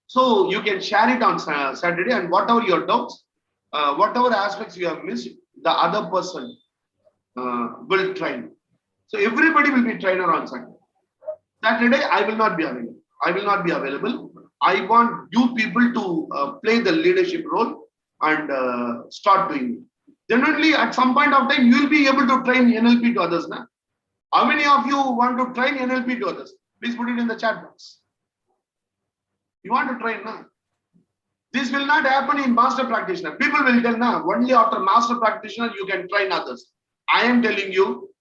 So you can share it on Saturday, and whatever your doubts, whatever aspects you have missed, the other person will train. So everybody will be trainer on Saturday. Saturday, I will not be available. I want you people to play the leadership role and start doing it. Then only at some point of time, you will be able to train NLP to others. Now, how many of you want to train NLP to others? Please put it in the chat box. You want to train now? This will not happen in master practitioner. People will tell now, only after master practitioner you can train others. I am telling you,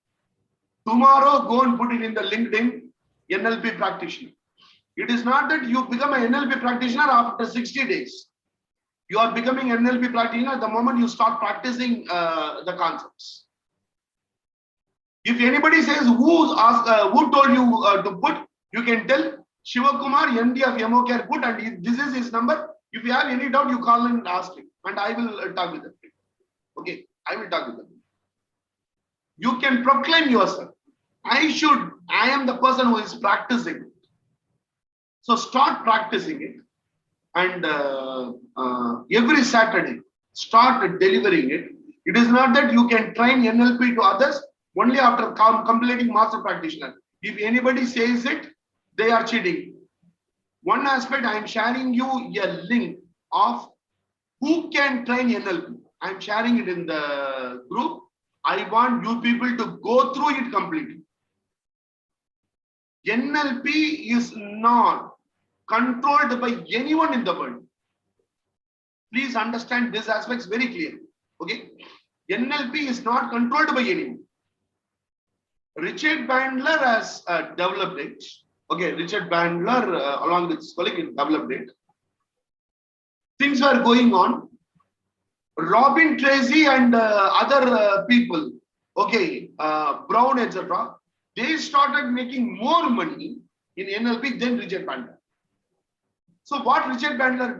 tomorrow go and put it in the LinkedIn NLP practitioner. It is not that you become an NLP practitioner after 60 days. You are becoming NLP practitioner the moment you start practicing the concepts. If anybody says who told you to put, you can tell Shivakumar, MD of MOCare put, and this is his number. If you have any doubt, you call and ask him, and I will talk with him. Okay, I will talk with him. You can proclaim yourself. I am the person who is practicing. So start practicing it, and every Saturday, start delivering it. It is not that you can train NLP to others only after completing master practitioner. If anybody says it, they are cheating. One aspect, I am sharing you a link of who can train NLP. I am sharing it in the group. I want you people to go through it completely. NLP is not controlled by anyone in the world. Please understand these aspects very clearly. Okay? NLP is not controlled by anyone. Richard Bandler has developed it. Okay, Richard Bandler, along with his colleague, developed it. Things were going on. Robin Tracy and other people, okay, Brown, etc., they started making more money in NLP than Richard Bandler. So what Richard Bandler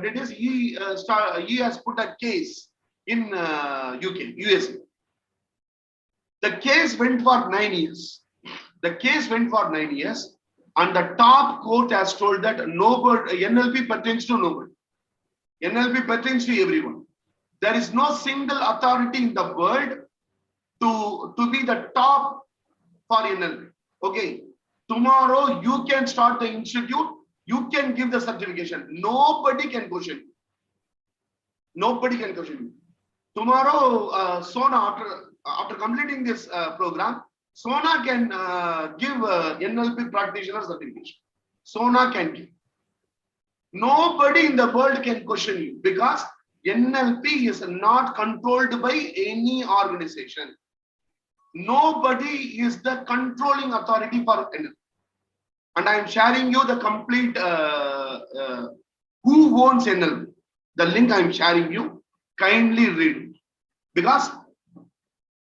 did is he has put a case in USA. The case went for 9 years. And the top court has told that nobody, NLP pertains to nobody. NLP pertains to everyone. There is no single authority in the world to be the top for NLP. Okay. Tomorrow you can start the institute. You can give the certification. Nobody can question you. Nobody can question you. Tomorrow, Sona, after completing this program, Sona can give NLP practitioner certification. Sona can give. Nobody in the world can question you because NLP is not controlled by any organization. Nobody is the controlling authority for NLP. And I am sharing you the complete who owns NLP. The link I am sharing you, kindly read it. Because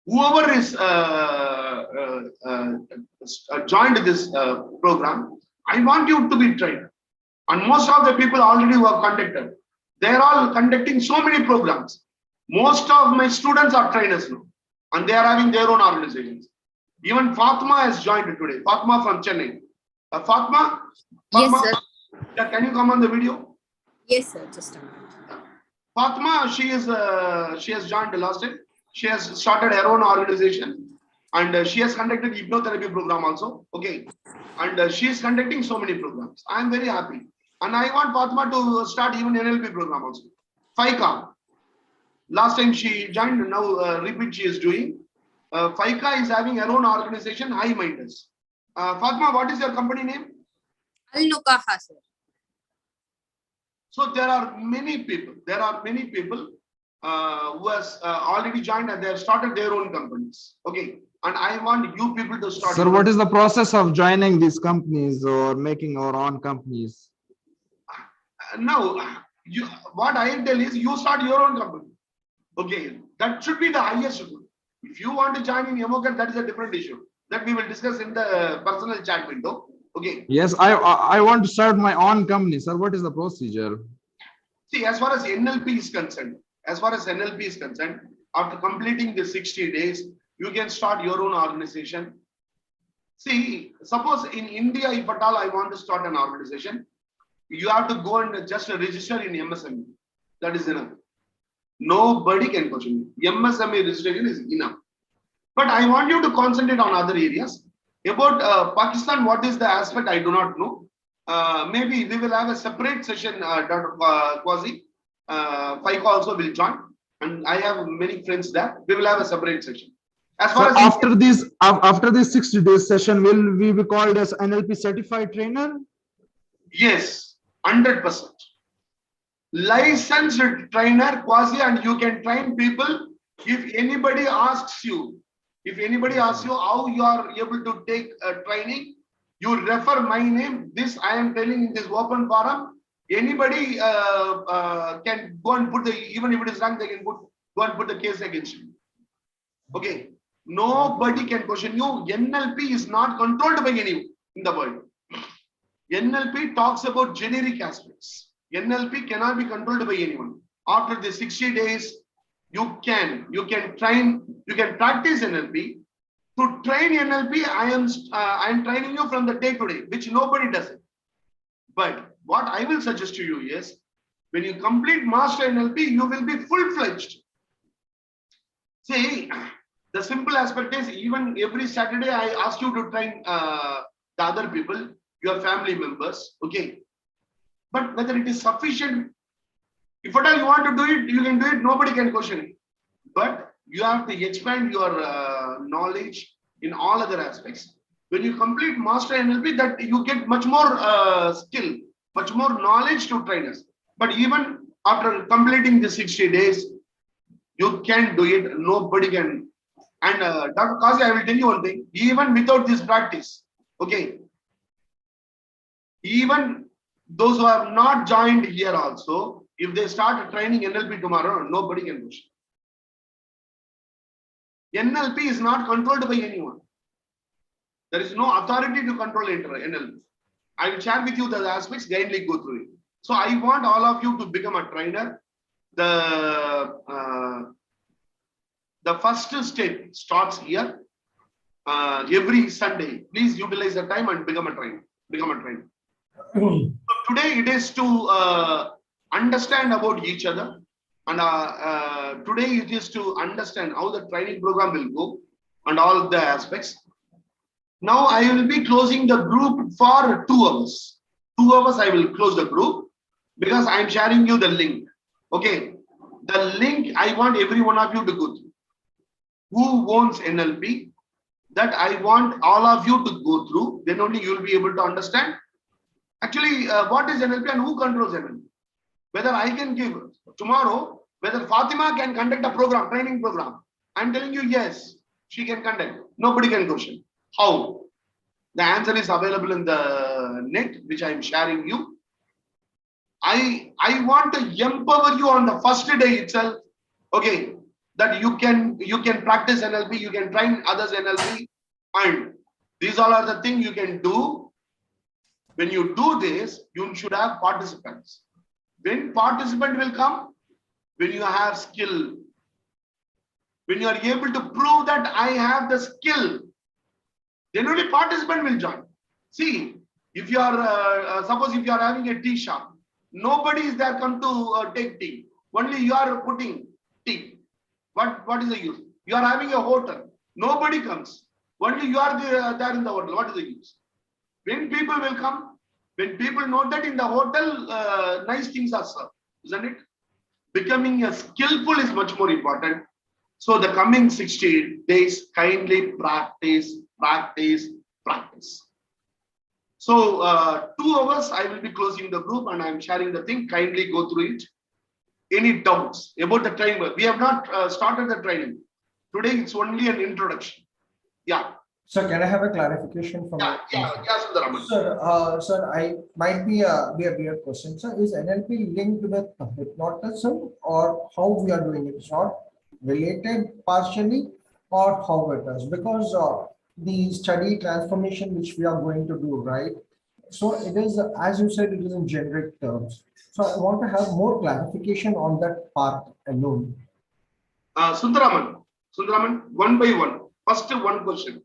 whoever is joined this program, I want you to be trained. And most of the people already were conducted. They are all conducting so many programs. Most of my students are trainers now. And they are having their own organizations. Even Fatma has joined today. Fatma from Chennai. Fatma? Yes, sir. Can you come on the video? Yes, sir. Just a minute. Fatma, she has joined the last time. She has started her own organization. And she has conducted hypnotherapy program also. Okay. And she is conducting so many programs. I am very happy. And I want Fatma to start even NLP program also. FICA. Last time she joined, now repeat she is doing. FICA is having her own organization, High Minders. Fatma, what is your company name? Al-Nukaha, sir. So there are many people. Who has already joined and they have started their own companies. Okay. And I want you people to start. Sir, what is the process of joining these companies or making our own companies? Now, what I tell is you start your own company. Okay. That should be the highest goal. If you want to join in Emokan, that is a different issue. That we will discuss in the personal chat window. Okay. Yes, I want to start my own company, sir. What is the procedure? See, as far as NLP is concerned, after completing the 60 days, you can start your own organization. See, suppose in India, if at all I want to start an organization, you have to go and just register in MSME. That is enough. Nobody can question you. MSME registration is enough. But I want you to concentrate on other areas. About Pakistan, what is the aspect, I do not know. Maybe we will have a separate session, Dr. Quasi. FICA also will join. And I have many friends there. We will have a separate session. As far as after this 60 days session, will we be called as NLP certified trainer? Yes, 100%. Licensed trainer, Quasi, and you can train people. If anybody asks you how you are able to take training, you refer my name. This I am telling in this open forum. Anybody can go and put even if it is wrong, they can go and put the case against you. Okay. Nobody can question you. NLP is not controlled by anyone in the world. NLP talks about generic aspects. NLP cannot be controlled by anyone. After the 60 days, you can practice NLP. To train NLP, I am training you from the day to day, which nobody does it. But what I will suggest to you is, when you complete Master NLP, you will be full-fledged. See, the simple aspect is, even every Saturday, I ask you to train the other people, your family members, okay? But whether it is sufficient, if at all you want to do it, you can do it, nobody can question it. But you have to expand your knowledge in all other aspects. When you complete Master NLP, that you get much more skill, much more knowledge to train us. But even after completing the 60 days, you can do it, nobody can. And Dr. Kazi, I will tell you one thing, even without this practice, okay, even those who have not joined here also, if they start training NLP tomorrow, nobody can push. NLP is not controlled by anyone. There is no authority to control NLP. I will share with you the aspects, kindly go through it. So I want all of you to become a trainer. The first step starts here. Every Sunday, please utilize the time and become a trainer. become a trainer. So today it is to understand about each other, and today it is to understand how the training program will go and all the aspects. Now I will be closing the group for 2 hours. 2 hours I will close the group because I am sharing you the link. Okay, the link I want every one of you to go through. Who owns NLP? That I want all of you to go through. Then only you will be able to understand actually what is NLP and who controls NLP. Whether I can give tomorrow, whether Fatima can conduct a program, training program. I'm telling you, yes, she can conduct. Nobody can question. How? The answer is available in the net, which I am sharing you. I want to empower you on the first day itself. Okay, that you can practice NLP, you can train others NLP, and these all are the things you can do. When you do this, you should have participants. When participant will come, when you have skill, when you are able to prove that I have the skill, then only participant will join. See, if you are suppose if you are having a tea shop, nobody is there come to take tea. Only you are putting tea. What is the use? You are having a hotel. Nobody comes. Only you are there in the hotel. What is the use? When people will come, when people know that in the hotel, nice things are served, isn't it? Becoming a skillful is much more important. So the coming 60 days, kindly practice. So 2 hours, I will be closing the group and I am sharing the thing. Kindly go through it. Any doubts about the training? We have not started the training. Today it's only an introduction. Yeah. Sir, can I have a clarification from Yeah, Sundaram. Sir, I might be a weird question. Sir, is NLP linked with hypnotism or how we are doing it? It's not related partially or how it is? Because the study transformation which we are going to do, right? So it is, as you said, it is in generic terms. So I want to have more clarification on that part alone. Sundaraman, one by one. First one question.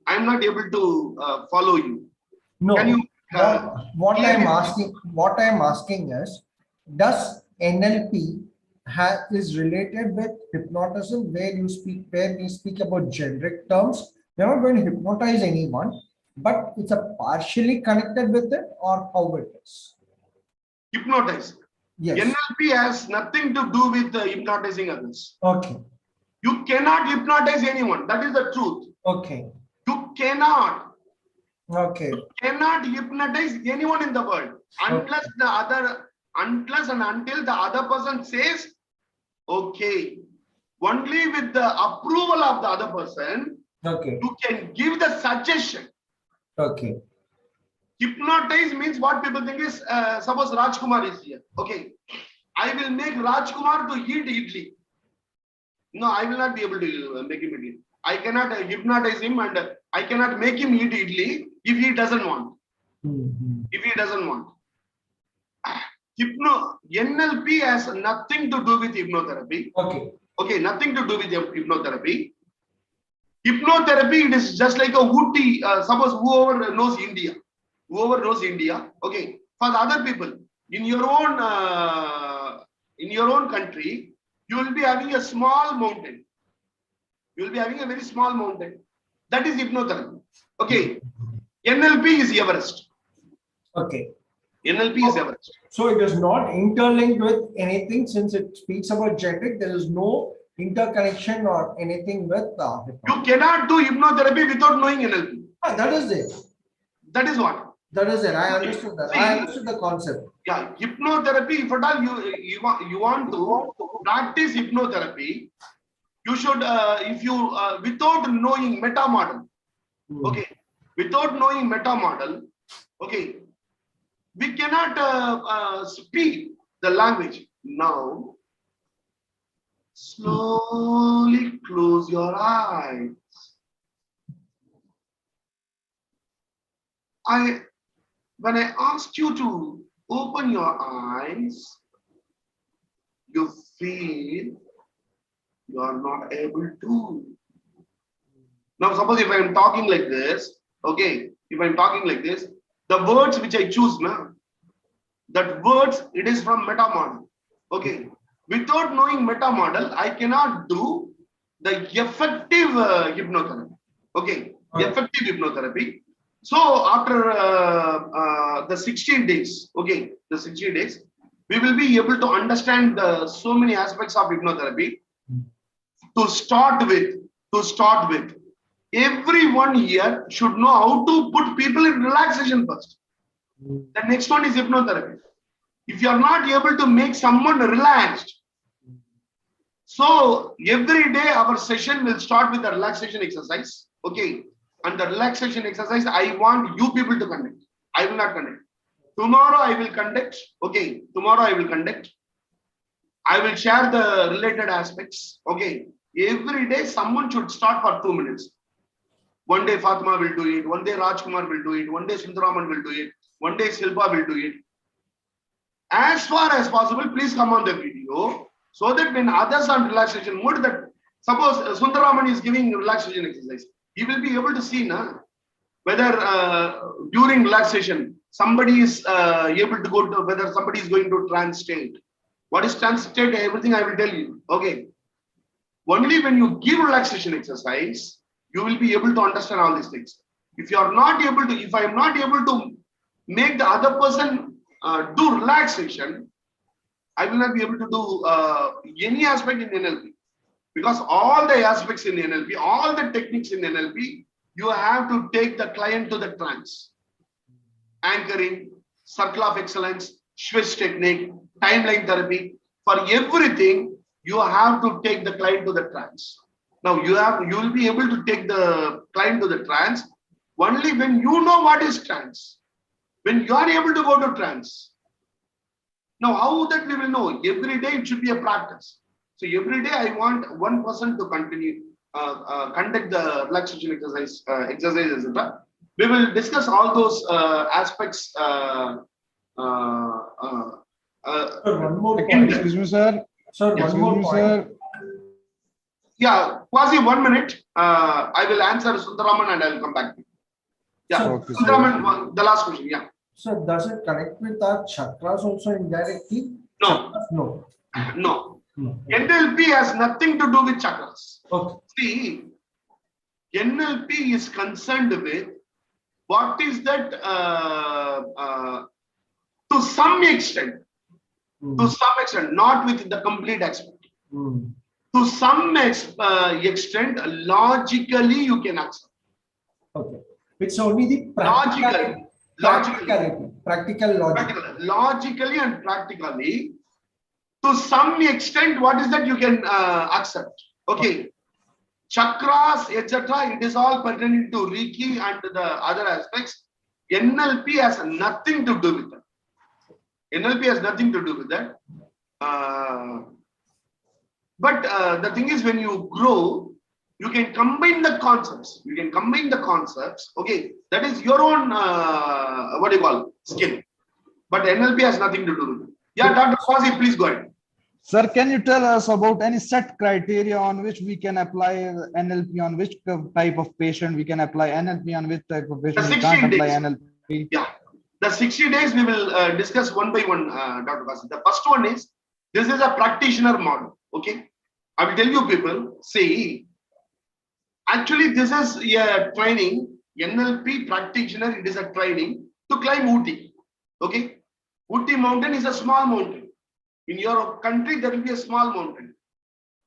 I am not able to follow you. No. Can you? What I am asking is, does NLP is related with hypnotism, where we speak about generic terms? We're not going to hypnotize anyone, but it's a partially connected with it, or how it is? Hypnotize. Yes. NLP has nothing to do with hypnotizing others. Okay. You cannot hypnotize anyone. That is the truth. Okay. You cannot. Okay. You cannot hypnotize anyone in the world unless and until the other person says, okay. Only with the approval of the other person, Okay. you can give the suggestion. Okay. Hypnotize means what people think is, suppose Rajkumar is here. Okay. I will make Rajkumar to eat idli. No, I will not be able to make him eat. I cannot hypnotize him and I cannot make him eat idli if he doesn't want. If he doesn't want. NLP has nothing to do with hypnotherapy. Okay. Okay, nothing to do with hypnotherapy. Hypnotherapy, it is just like a Woody. Suppose whoever knows India, okay. For the other people in your own country, you will be having a small mountain. You will be having a very small mountain. That is hypnotherapy. Okay. NLP is Everest. Okay. NLP is Everest. So it is not interlinked with anything, since it speaks about generic. There is no interconnection or anything with you cannot do hypnotherapy without knowing NLP. That is it. That is what? That is it. I understood that. I understood the concept. Yeah, hypnotherapy, if at all you want to practice hypnotherapy, you should, if you, without knowing meta model, okay, without knowing meta model, okay, we cannot speak the language. Now, slowly close your eyes. When I ask you to open your eyes, you feel you are not able to. Now, suppose if I am talking like this, okay, if I am talking like this, The words which I choose now, that words, it is from meta model. Okay. Without knowing meta model, I cannot do the effective hypnotherapy. Okay. Effective hypnotherapy. So after the 16 days, okay, the 16 days, we will be able to understand so many aspects of hypnotherapy. To start with, everyone here should know how to put people in relaxation first. The next one is hypnotherapy. If you are not able to make someone relaxed, so every day our session will start with a relaxation exercise. Okay. And the relaxation exercise, I want you people to conduct. I will not conduct. Tomorrow I will conduct. Okay. Tomorrow I will conduct. I will share the related aspects. Okay. Every day someone should start for 2 minutes. One day Fatima will do it. One day Rajkumar will do it. One day Sundaraman will do it. One day Silpa will do it. As far as possible, please come on the video so that when others are in relaxation mode, that suppose Sundaraman is giving relaxation exercise, he will be able to see whether during relaxation somebody is able to go to, whether somebody is going to trance state. What is trance state? Everything I will tell you. Okay. Only when you give relaxation exercise, you will be able to understand all these things. If you are not able to, if I am not able to make the other person do relaxation, I will not be able to do any aspect in NLP. Because all the aspects in NLP, all the techniques in NLP, you have to take the client to the trance. Anchoring, circle of excellence, switch technique, timeline therapy. For everything, you have to take the client to the trance. Now you will be able to take the client to the trance only when you know what is trance. When you are able to go to trance. Now how that we will know? Every day it should be a practice. So every day I want one person to continue conduct the relaxation exercise, etc. We will discuss all those aspects. One more Again, point. Excuse me, sir. Sir, one Excuse more me, point. sir. Yeah, Quasi, 1 minute. I will answer Sundaraman and I will come back. Yeah, Okay, sir. Sundaraman, the last question. Yeah. So does it connect with our chakras also indirectly? No. Chakras? No. No. No. NLP has nothing to do with chakras. Okay. See, NLP is concerned with what is that to some extent, not with the complete aspect. To some extent, logically you can accept. Okay. It's only the practical logic. Logically and practically, to some extent, what is that you can accept? Okay. Chakras, etc., it is all pertaining to Reiki and the other aspects. NLP has nothing to do with that. NLP has nothing to do with that. But the thing is, when you grow, you can combine the concepts. Okay, that is your own skill. But NLP has nothing to do with it. Yeah, Dr. Quasi, please go ahead. Sir, can you tell us about any set criteria on which we can apply NLP, on which type of patient we can apply NLP, on which type of patient we can't apply NLP? Yeah, the 60 days we will discuss one by one, Dr. Quasi. The first one is, this is a practitioner model. Okay, I will tell you people, see, actually this is a training, NLP practitioner, it is a training to climb Ooty. Okay, Ooty mountain is a small mountain. In your country, there will be a small mountain.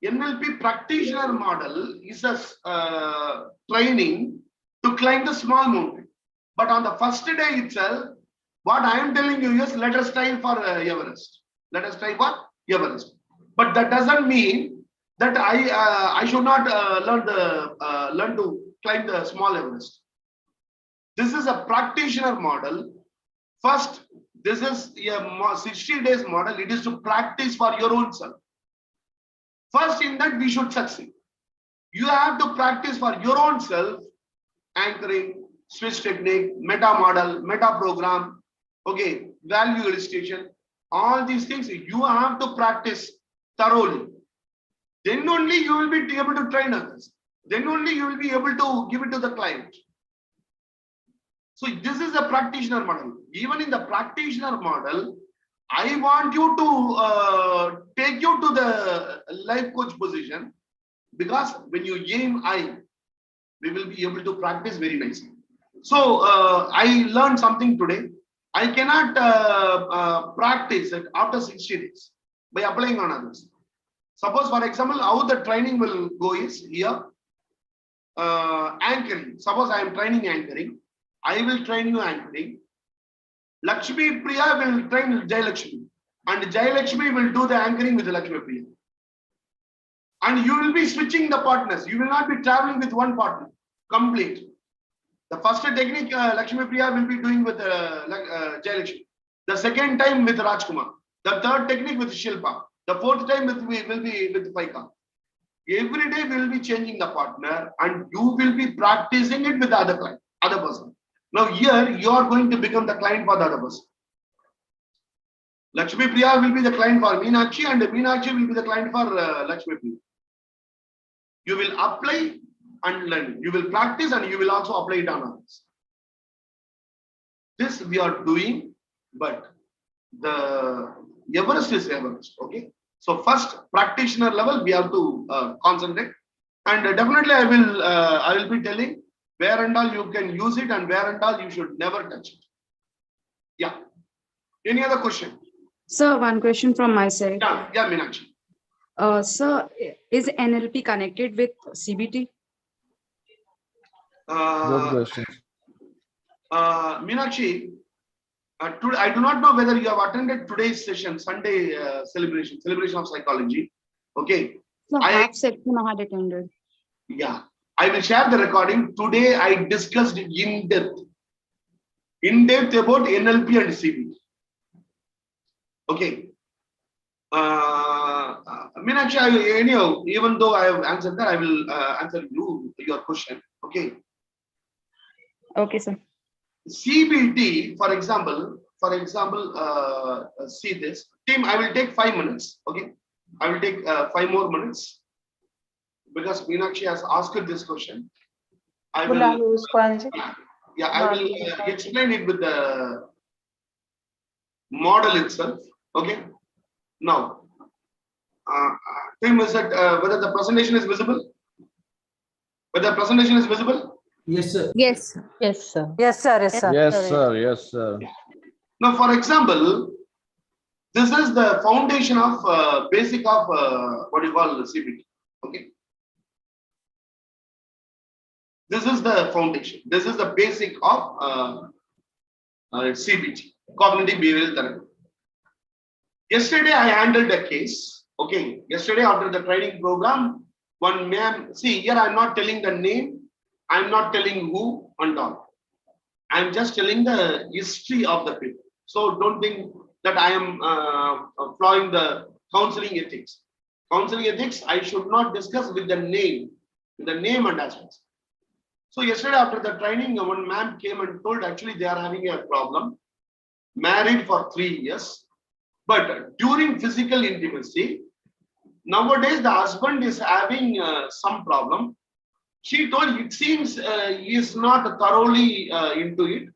NLP practitioner model is a training to climb the small mountain. But on the first day itself, what I am telling you is, let us try for Everest. Let us try for Everest. But that doesn't mean that I should not learn to climb the small Everest. This is a practitioner model. First, this is a 60 days model. It is to practice for your own self. First, in that we should succeed. You have to practice for your own self, anchoring, switch technique, meta model, meta program, okay, value illustration, all these things you have to practice thoroughly. Then only you will be able to train others. Then only you will be able to give it to the client. So this is a practitioner model. Even in the practitioner model, I want you to take you to the life coach position, because when you aim high, we will be able to practice very nicely. So I learned something today. I cannot practice it after 60 days by applying on others. Suppose, for example, how the training will go is here. Anchoring. Suppose I am training anchoring. I will train you anchoring. Lakshmi Priya will train Jai Lakshmi. And Jai Lakshmi will do the anchoring with Lakshmi Priya. And you will be switching the partners. You will not be traveling with one partner. Complete. The first technique Lakshmi Priya will be doing with Jai Lakshmi. The second time with Rajkumar. The third technique with Shilpa. The fourth time will be with Paika. Every day we will be changing the partner, and you will be practicing it with the other client, other person. Now here you are going to become the client for the other person. Lakshmi Priya will be the client for Meenakshi, and Meenakshi will be the client for Lakshmi Priya. You will apply and learn. You will practice and you will also apply it on others. This we are doing, but the Everest is Everest. Okay. So first practitioner level we have to concentrate, and definitely I will be telling where and all you can use it and where and all you should never touch it. Yeah. Any other question? Sir, one question from my side. Yeah, Meenakshi. Sir, is NLP connected with CBT? Good question. Meenakshi, today, I do not know whether you have attended today's session, Sunday celebration of psychology. Okay. So half section I had attended. Yeah, I will share the recording. Today I discussed in depth about NLP and CBT. Okay. Meenakshi, anyhow, even though I have answered that, I will answer your question. Okay. Okay, sir. CBT, for example, see this. Team, I will take 5 minutes. Okay. I will take 5 more minutes because Meenakshi has asked this question. I will explain it with the model itself. Okay. Now, team, is that whether the presentation is visible? Whether the presentation is visible? Yes, sir. Yes. Yes, sir. Yes, sir. Yes, sir. Yes, sir. Yes, sir. Now, for example, this is the foundation of basic of what you call CBT. Okay. This is the foundation. This is the basic of CBT, cognitive behavioral therapy. Yesterday, I handled a case. Okay. Yesterday, after the training program, one man, see here, I'm not telling the name. I'm not telling who and all. I'm just telling the history of the people. So don't think that I am following the counseling ethics. Counseling ethics, I should not discuss with the name and aspects. So yesterday after the training, one man came and told actually they are having a problem. Married for 3 years, but during physical intimacy, nowadays the husband is having some problem. She told it seems he is not thoroughly into it.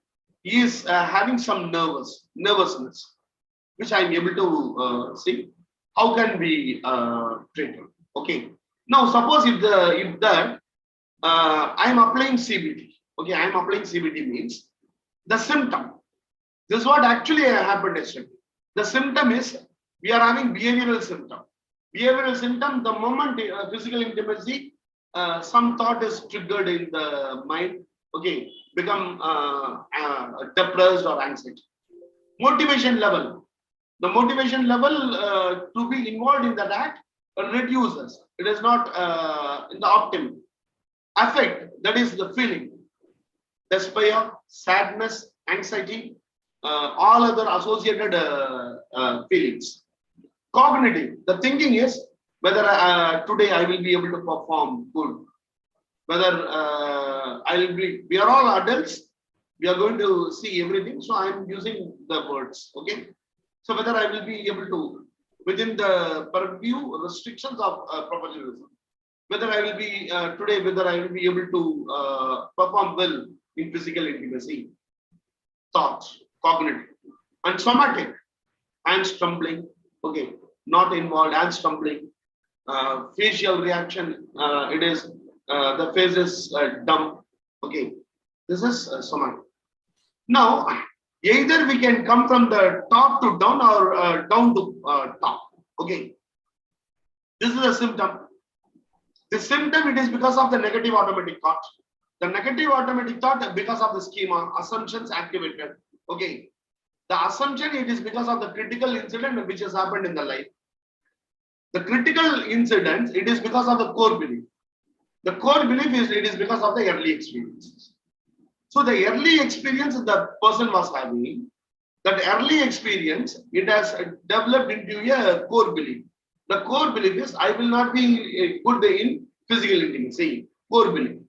He is having some nervousness, which I am able to see. How can we treat him? Okay. Now suppose if that I am applying CBT. Okay, I am applying CBT means the symptom. This is what actually happened yesterday. The symptom is we are having behavioral symptom. Behavioral symptom. The moment physical intimacy. Some thought is triggered in the mind, okay, become depressed or anxiety. Motivation level. The motivation level to be involved in that act reduces. It is not in the optimum. Affect, that is the feeling. Despair, sadness, anxiety, all other associated feelings. Cognitive, the thinking is, whether today I will be able to perform good, whether we are all adults, we are going to see everything. So I am using the words, okay. So whether I will be able to, within the purview restrictions of professionalism, whether I will be today, whether I will be able to perform well in physical intimacy, thoughts, cognitive. And somatic, hands trembling, okay, not involved, hands trembling, facial reaction, the face is dumb, okay. This is somatic. Now, either we can come from the top to down or down to top, okay. This is a symptom. The symptom, it is because of the negative automatic thought. The negative automatic thought because of the schema, assumptions activated. Okay. The assumption, it is because of the critical incident which has happened in the life. The critical incident, it is because of the core belief. The core belief is it is because of the early experiences. So the early experience the person was having, that early experience, it has developed into a core belief. The core belief is I will not be good in physical intimacy. Core belief.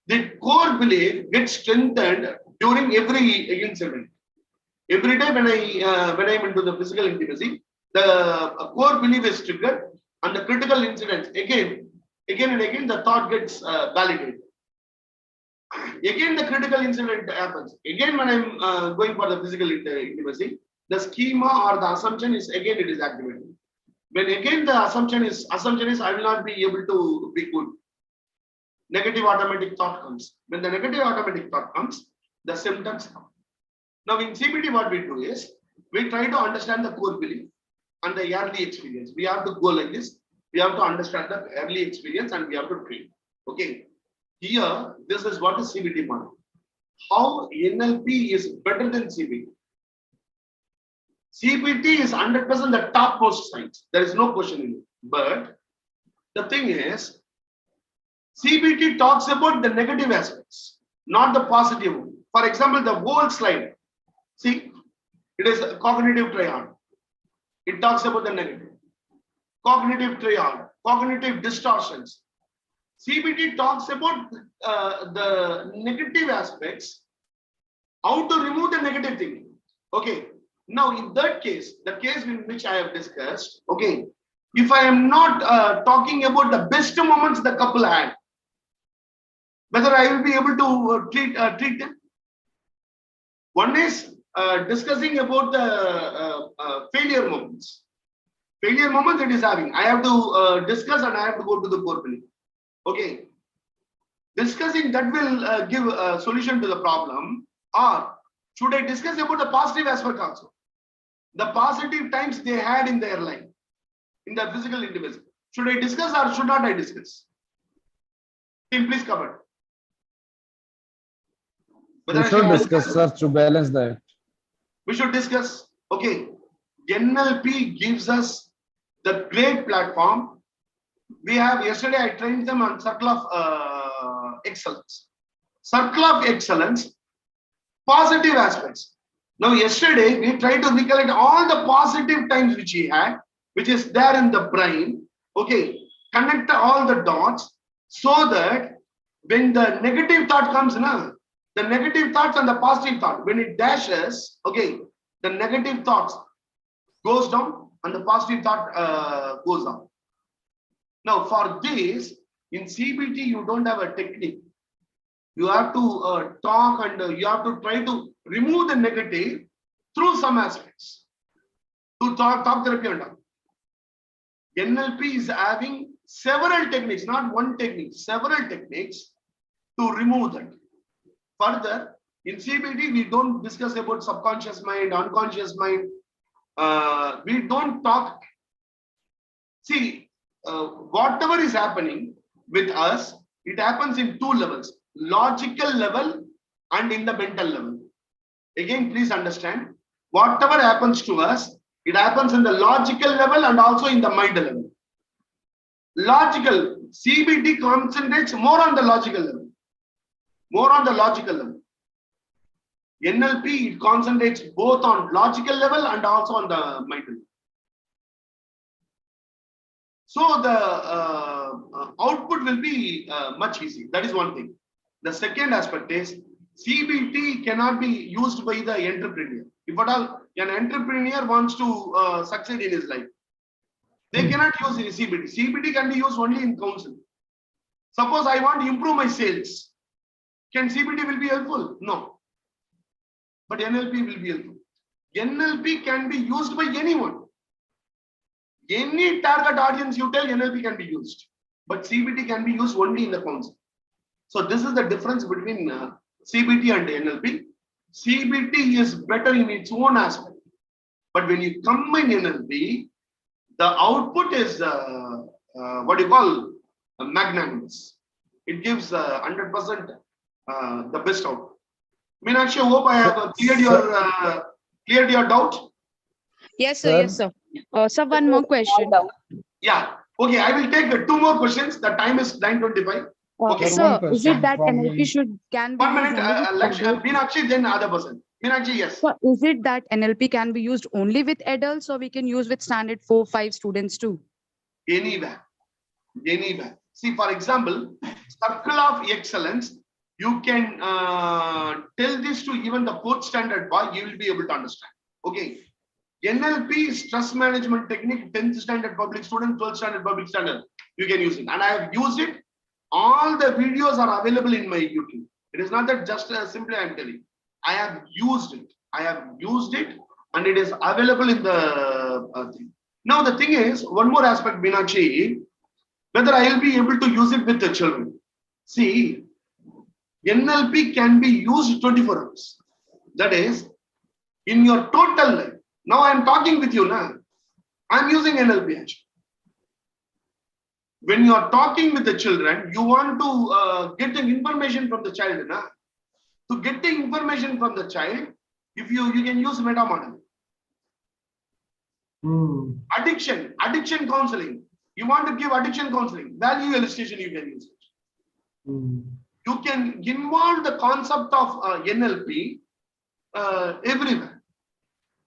The core belief gets strengthened during every incident. Every day when I'm into the physical intimacy, the core belief is triggered, and the critical incidents again and again the thought gets validated. Again the critical incident happens. Again when I'm going for the physical intimacy, the schema or the assumption is again it is activated. When again the assumption is I will not be able to be good. Negative automatic thought comes. When the negative automatic thought comes, the symptoms come. Now in CBT what we do is, we try to understand the core belief and the early experience. We have to go like this. We have to understand the early experience and we have to train. Okay. Here, this is what is CBT model. How NLP is better than CBT. CBT is 100% the topmost science. There is no question in it. But the thing is, CBT talks about the negative aspects, not the positive one. For example, the whole slide. See, it is a cognitive triad. It talks about the negative. Cognitive triad, cognitive distortions. CBT talks about the negative aspects, how to remove the negative thinking. Okay. Now, in that case, the case in which I have discussed, okay, if I am not talking about the best moments the couple had, whether I will be able to treat them. One is discussing about the failure moments. Failure moments it is having. I have to discuss and I have to go to the core belief. Okay. Discussing that will give a solution to the problem. Or should I discuss about the positive aspect also? The positive times they had in their life, in their physical intimacy. Should I discuss or should not I discuss? Team, please cover. We should discuss, sir, to balance that. We should discuss. Okay. NLP gives us the great platform. We have yesterday I trained them on circle of excellence. Circle of excellence, positive aspects. Now yesterday we tried to recollect all the positive times which he had, which is there in the brain. Okay, connect all the dots so that when the negative thought comes now, the negative thoughts and the positive thought, when it dashes, okay, the negative thoughts goes down and the positive thought goes up. Now for this, in CBT, you don't have a technique. You have to talk and you have to try to remove the negative through some aspects. To talk therapy and all. NLP is having several techniques, not one technique, several techniques to remove that. Further, in CBT, we don't discuss about subconscious mind, unconscious mind. We don't talk. See, whatever is happening with us, it happens in two levels, logical level and in the mental level. Again, please understand, whatever happens to us, it happens in the logical level and also in the mind level. Logical, CBT concentrates more on the logical level. More on the logical level. NLP, it concentrates both on logical level and also on the mind level. So the output will be much easy. That is one thing. The second aspect is CBT cannot be used by the entrepreneur. If at all an entrepreneur wants to succeed in his life, they cannot use CBT. CBT can be used only in counseling. Suppose I want to improve my sales. Can CBT will be helpful? No. but NLP will be helpful. NLP can be used by anyone. Any target audience you tell, NLP can be used. But CBT can be used only in the council. So this is the difference between CBT and NLP. CBT is better in its own aspect. But when you combine NLP, the output is what you call magnanimous. It gives 100% the best output. Meenakshi, I hope I have cleared your doubt. Yes, sir. Yes, sir. Sir, one more question. Yeah. Okay, I will take 2 more questions. The time is 9:25. Okay. Sir, one is it that question from NLP can be 1 minute, used only with Meenakshi, then other person. Meenakshi, yes. Sir, is it that NLP can be used only with adults, or we can use with standard 4-5 students too? Anywhere. Anywhere. See, for example, circle of excellence, you can tell this to even the 4th standard boy, you will be able to understand. Okay. NLP stress management technique, 10th standard public student, 12th standard public standard, you can use it. And I have used it. All the videos are available in my YouTube. It is not that just simply I am telling. I have used it. I have used it and it is available in the thing. Now the thing is, one more aspect, Meenakshi, whether I will be able to use it with the children. See, NLP can be used 24 hours. That is, in your total life. Now I am talking with you now. I am using NLP actually. When you are talking with the children, you want to get the information from the child. Na? To get the information from the child, if you can use meta model. Addiction counseling. You want to give addiction counseling, value illustration, you can use it. You can involve the concept of NLP everywhere.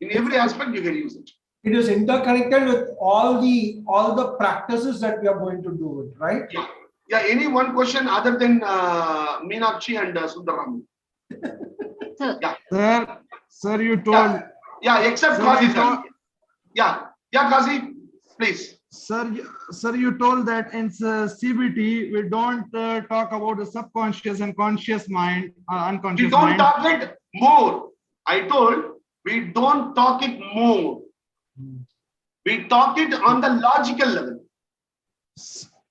In every aspect, you can use it. It is interconnected with all the practices that we are going to do it, right? Yeah. Yeah. Any one question other than Meenakshi and Sundaram? Yeah. Sir, you told. Yeah. Except Kazi. Yeah. Yeah, Kazi, please. Sir, you told that in CBT we don't talk about the subconscious and conscious mind, unconscious mind. We don't talk it more. I told we don't talk it more. We talk it on the logical level.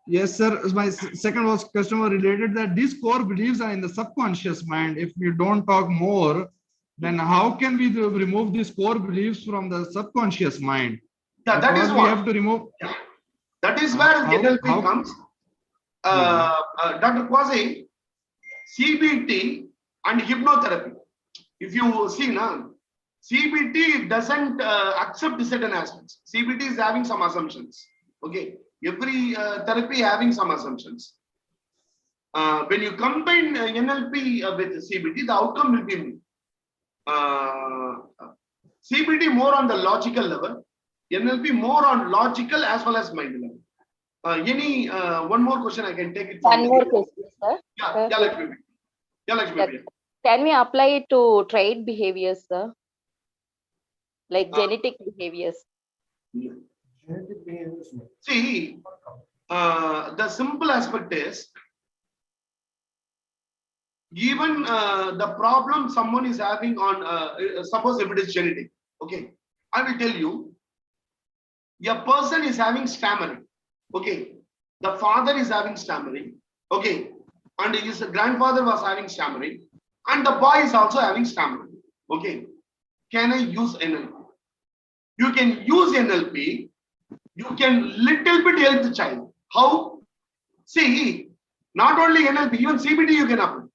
Yes, sir. My second was customer related that these core beliefs are in the subconscious mind. If we don't talk more, then how can we remove these core beliefs from the subconscious mind? Yeah, that is what we have to remove. Yeah. That is where NLP comes. Dr. Kwasi, CBT and hypnotherapy. If you see now, CBT doesn't accept certain aspects. CBT is having some assumptions. Okay, every therapy having some assumptions. When you combine NLP with CBT, the outcome will be CBT more on the logical level, NLP more on logical as well as mind level. Any one more question I can take it. One more question, sir. Yeah, Lakshmi. Yeah, Lakshmi. Can we apply it to trait behaviors, sir? Like genetic behaviors? Genetic behaviors. See, the simple aspect is, even the problem someone is having on, suppose if it is genetic, okay, I will tell you, a person is having stammering, okay, the father is having stammering, okay, and his grandfather was having stammering, and the boy is also having stammering, okay. Can I use NLP? You can use NLP, you can little bit help the child. How? See, not only NLP, even CBT you can apply.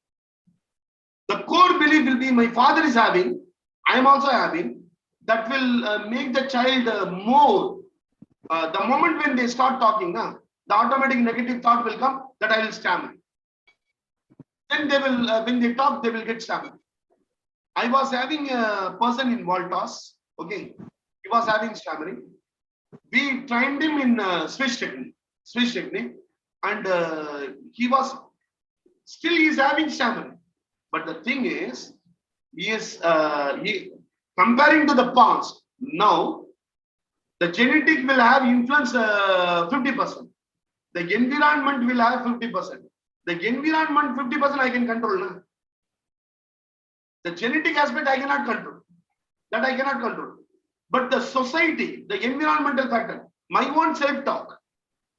The core belief will be my father is having, I am also having, that will make the child more. The moment when they start talking, the automatic negative thought will come that I will stammer. Then they will, when they talk, they will get stammered. I was having a person in Voltas, okay, he was having stammering. We trained him in Swiss technique, and he was still having stammering. But the thing is, he is comparing to the past. Now, the genetic will have influence 50%. The environment will have 50%. The environment 50% I can control. Na? The genetic aspect I cannot control. That I cannot control. But the society, the environmental factor, my own self-talk.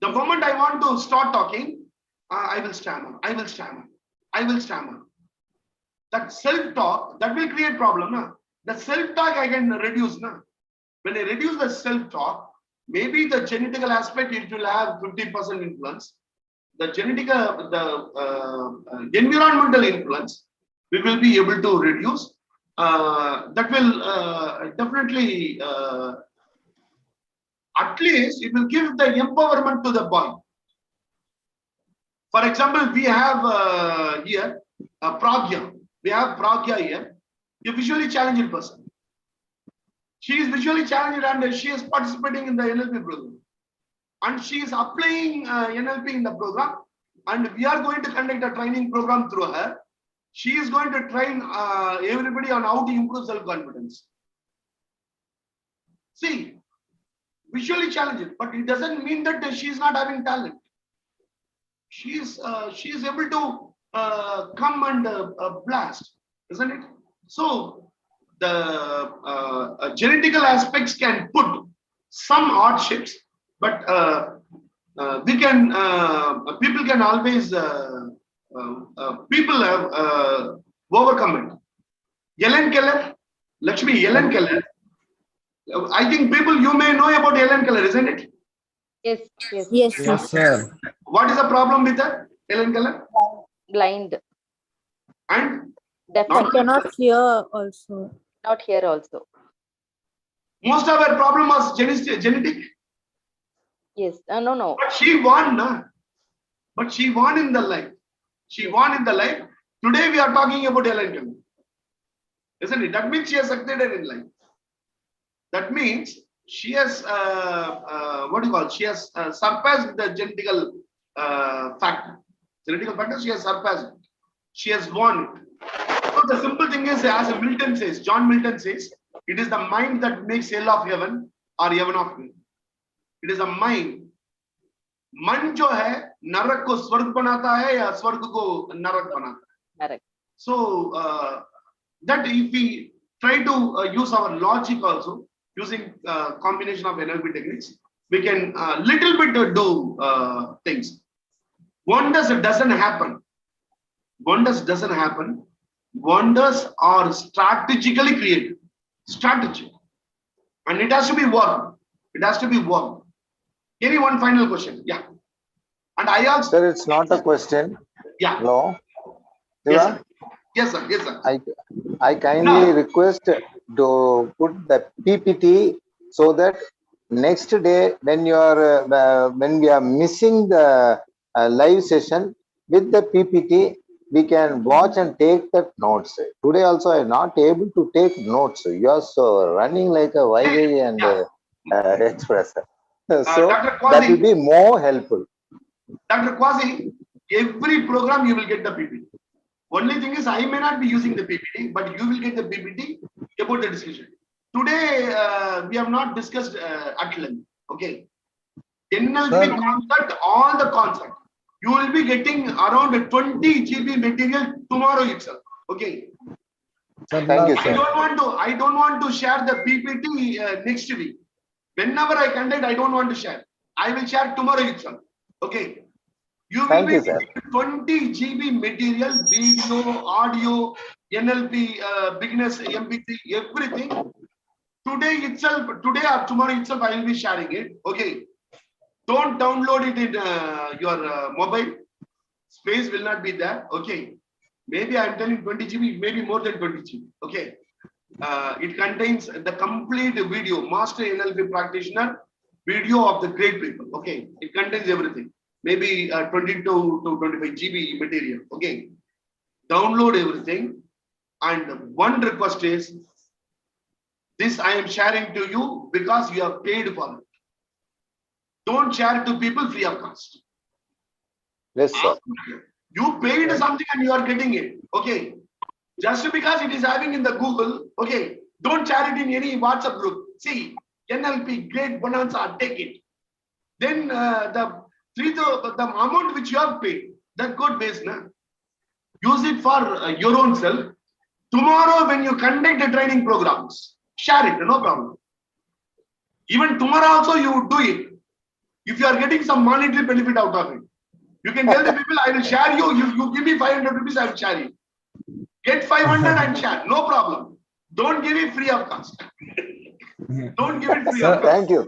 The moment I want to start talking, I will stammer. I will stammer. I will stammer. That self-talk, that will create problem. Na? The self-talk I can reduce. Na? When I reduce the self-talk, maybe the genetical aspect, it will have 50% influence. The environmental influence, we will be able to reduce. That will definitely, at least it will give the empowerment to the boy. For example, we have here Pragya. We have Pragya here, a visually challenged person. She is visually challenged and she is participating in the NLP program. And she is applying NLP in the program. And we are going to conduct a training program through her. She is going to train everybody on how to improve self-confidence. See, visually challenged, but it doesn't mean that she is not having talent. She is able to come and blast, isn't it? So the genetical aspects can put some hardships, but we can people can always people have overcome it. Ellen Keller, Lakshmi, Ellen Keller. I think people, you may know about Ellen Keller, isn't it? Yes, yes. Yes, sir. Yes, sir. What is the problem with her, Ellen Keller? Blind, And deaf, I cannot hear also. not here also. most of her problem was genetic. Yes, no. But she won, na? But she won in the life. She won in the life. Today we are talking about Ellen Keller, isn't it? That means she has succeeded in life. That means she has what do you call? She has surpassed the genetical factor. Genetical factor, she has surpassed it. She has won it. So the simple thing is, as Milton says, John Milton says, it is the mind that makes hell of heaven or heaven of hell. It is a mind. मन जो है नरक को स्वर्ग बनाता है या स्वर्ग को नरक बनाता है. Correct. So that if we try to use our logic also, using combination of NLP techniques, we can little bit do things. Wonders doesn't happen. Wonders doesn't happen. Wonders are strategically created. Strategy. And it has to be worked. It has to be worked. Any one final question? Yeah. And I also. Sir, it's not a question. Yeah. No. Yes, Shiva, sir. Yes, sir. Yes, sir. I kindly request to put the PPT so that next day when you are when we are missing the live session with the PPT, we can watch and take the notes. Today also I am not able to take notes. You are so running like a Vaigai and Express. So Dr. that will Quasi, be more helpful. Dr. Quasi, every program you will get the PPT. Only thing is, I may not be using the PPT, but you will get the PPT about the discussion. Today, we have not discussed at length. Okay. NLP concept, all the concept. You will be getting around 20 GB material tomorrow itself. Okay. Sir, Thank you, last- sir. I don't want to share the PPT next week. Whenever I conduct, I don't want to share. I will share tomorrow itself. Okay. You will Thank be you, sir. 20 GB material, video, audio, NLP, beginners, MP3, everything. Today itself, today or tomorrow itself, I will be sharing it. Okay. Don't download it in your mobile. Space will not be there. Okay. Maybe I'm telling 20 GB, maybe more than 20 GB. Okay. It contains the complete video, master NLP practitioner video of the great people. Okay. It contains everything. Maybe 22 to 25 GB material. Okay. Download everything. And one request is, this I am sharing to you because you have paid for it. Don't share to people free of cost. Yes, sir. You paid something and you are getting it. Okay. Just because it is having in the Google, okay, don't share it in any WhatsApp group. See, NLP, great bonanza, take it. Then the amount which you have paid, that good waste, na? Use it for your own self. Tomorrow, when you conduct the training programs, share it, no problem. Even tomorrow also you do it. If you are getting some monetary benefit out of it, you can tell the people, I will share you. You give me 500 rupees, I will share you. Get 500 and share, no problem. Don't give it free of cost. Don't give it free of cost. Thank you.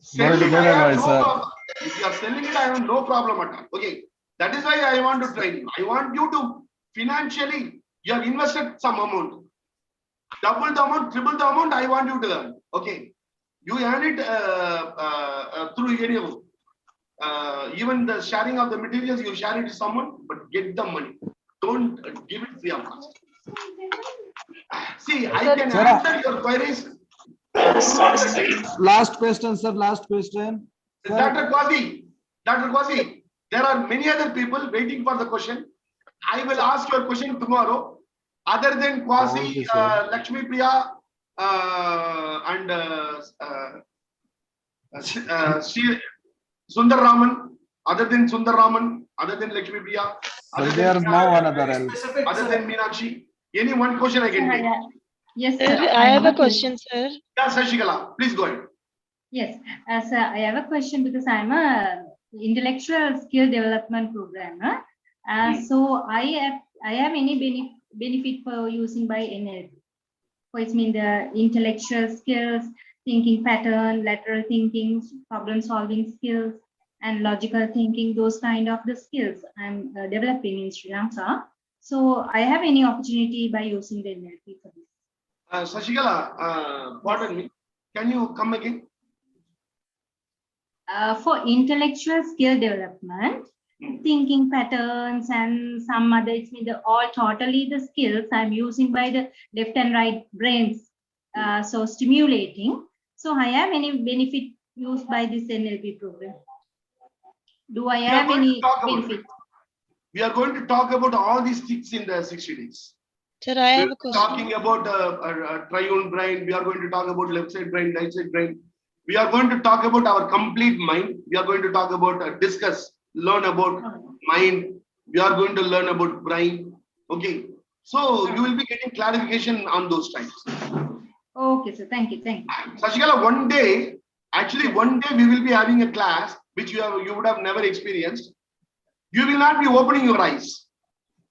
Selling, Good I have advice, no sir. problem. If you are selling it, I have no problem at all. Okay. That is why I want to train you. I want you to financially, you have invested some amount. Double the amount, triple the amount, I want you to earn. Okay. You earn it through any of even the sharing of the materials, you share it to someone, but get the money. Don't give it free of cost. See, I can Sir, answer your queries. Last question, sir. Last question. Sir, Dr. Quasi, there are many other people waiting for the question. I will ask your question tomorrow. Other than Quasi, Okay, sir. Lakshmi Priya, and Sundar Raman, other than Sundar Raman, other than Lakshmi Priya, Sir, there is no one other else. other than Meenakshi, any one question I can take. Yes, Sir, sir. I have a question, sir. Yeah, Sashikala, please go ahead. Yes, sir, I have a question because I'm a intellectual skill development programmer. So I have any benefit for using by NLP? For it means the intellectual skills, thinking pattern, lateral thinking, problem solving skills, and logical thinking. Those kind of the skills I'm developing in Sri Lanka. So I have any opportunity by using the NLP for this. Sashikala, pardon me. Can you come again? For intellectual skill development, thinking patterns and some other, it's mean the all totally the skills I'm using by the left and right brains. So stimulating. So I have any benefit used by this NLP program? Do I have any benefit? We are going to talk about all these things in the 60 days. Sir, I have We a are question. talking about a triune brain. We are going to talk about left side brain, right side brain. We are going to talk about our complete mind. We are going to talk about, discuss, learn about mind. We are going to learn about brain. Okay. So you will be getting clarification on those times. Okay, so thank you. Sashikala, one day we will be having a class which you would have never experienced. You will not be opening your eyes.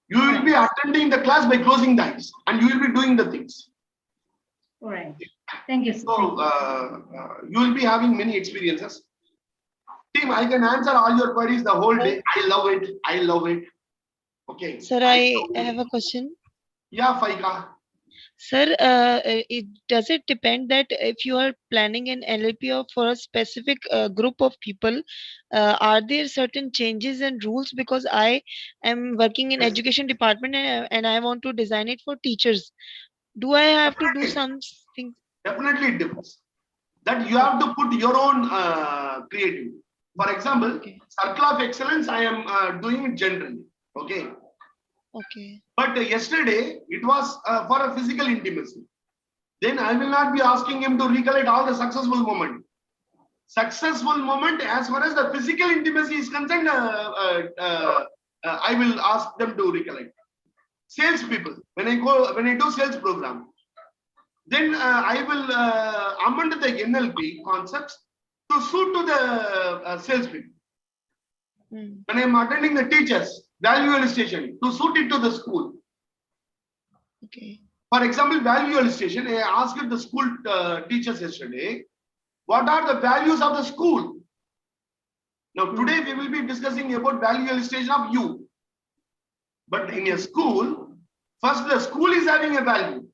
You will be attending the class by closing the eyes, and you will be doing the things. All right. Thank you. Sir. So you will be having many experiences. Team, I can answer all your queries the whole day. I love it. Okay. Sir, I have a question. Yeah, Faika. Sir, does it depend that if you are planning an NLP or for a specific group of people, are there certain changes and rules? Because I am working in education department and I want to design it for teachers. Do I have to do something? Definitely it depends. That you have to put your own creativity. For example, Circle of Excellence, I am doing it generally. Okay. Okay. But yesterday, it was for a physical intimacy. Then I will not be asking him to recollect all the successful moment. Successful moment, as far as the physical intimacy is concerned, I will ask them to recollect. Sales people, when I do sales program, then I will amend the NLP concepts to suit to the sales people. When I am attending the teachers, value illustration to suit it to the school. Okay. For example, value illustration, I asked the school teachers yesterday, what are the values of the school? Now today we will be discussing about value illustration of you. But in a school, first the school is having a value.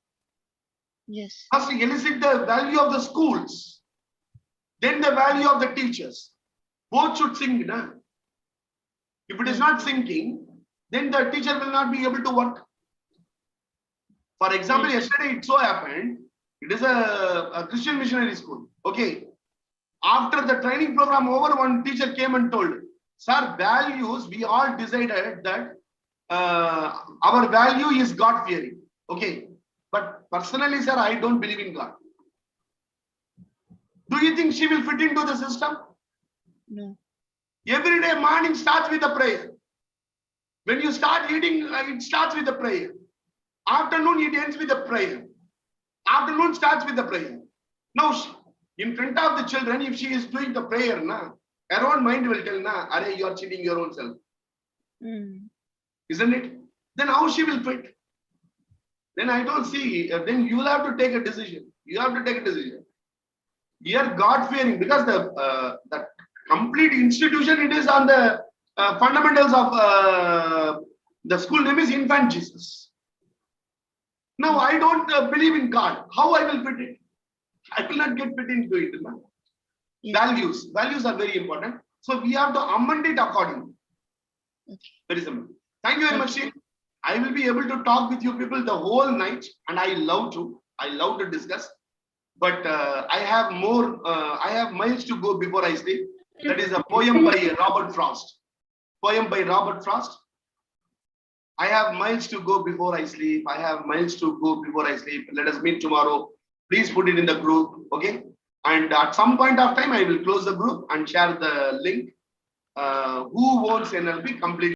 Yes. First elicit the value of the schools, then the value of the teachers. Both should sync. Na? If it is not syncing, then the teacher will not be able to work. For example, yesterday it so happened, it is a Christian missionary school. Okay. After the training program over, one teacher came and told, sir, values, we all decided that our value is God-fearing. Okay. But personally, sir, I don't believe in God. Do you think she will fit into the system? No. Every day morning starts with a prayer. When you start eating, it starts with a prayer. Afternoon, it ends with a prayer. Afternoon starts with the prayer. Now, in front of the children, if she is doing the prayer, her own mind will tell, Are you are cheating your own self. Isn't it? Then how she will fit? Then I don't see, then you will have to take a decision. You have to take a decision. You are God-fearing, because the complete institution, it is on the fundamentals of the school name is Infant Jesus. Now, I don't believe in God. How I will fit it? I will not get fit into it. Values. Values are very important. So we have to amend it accordingly. Very simple. Thank you very much, Shri. I will be able to talk with you people the whole night, and I love to. I love to discuss. But I have more. I have miles to go before I sleep. That is a poem by Robert Frost. Poem by Robert Frost. I have miles to go before I sleep. I have miles to go before I sleep. Let us meet tomorrow. Please put it in the group, okay? And at some point of time, I will close the group and share the link. Who wants NLP completely?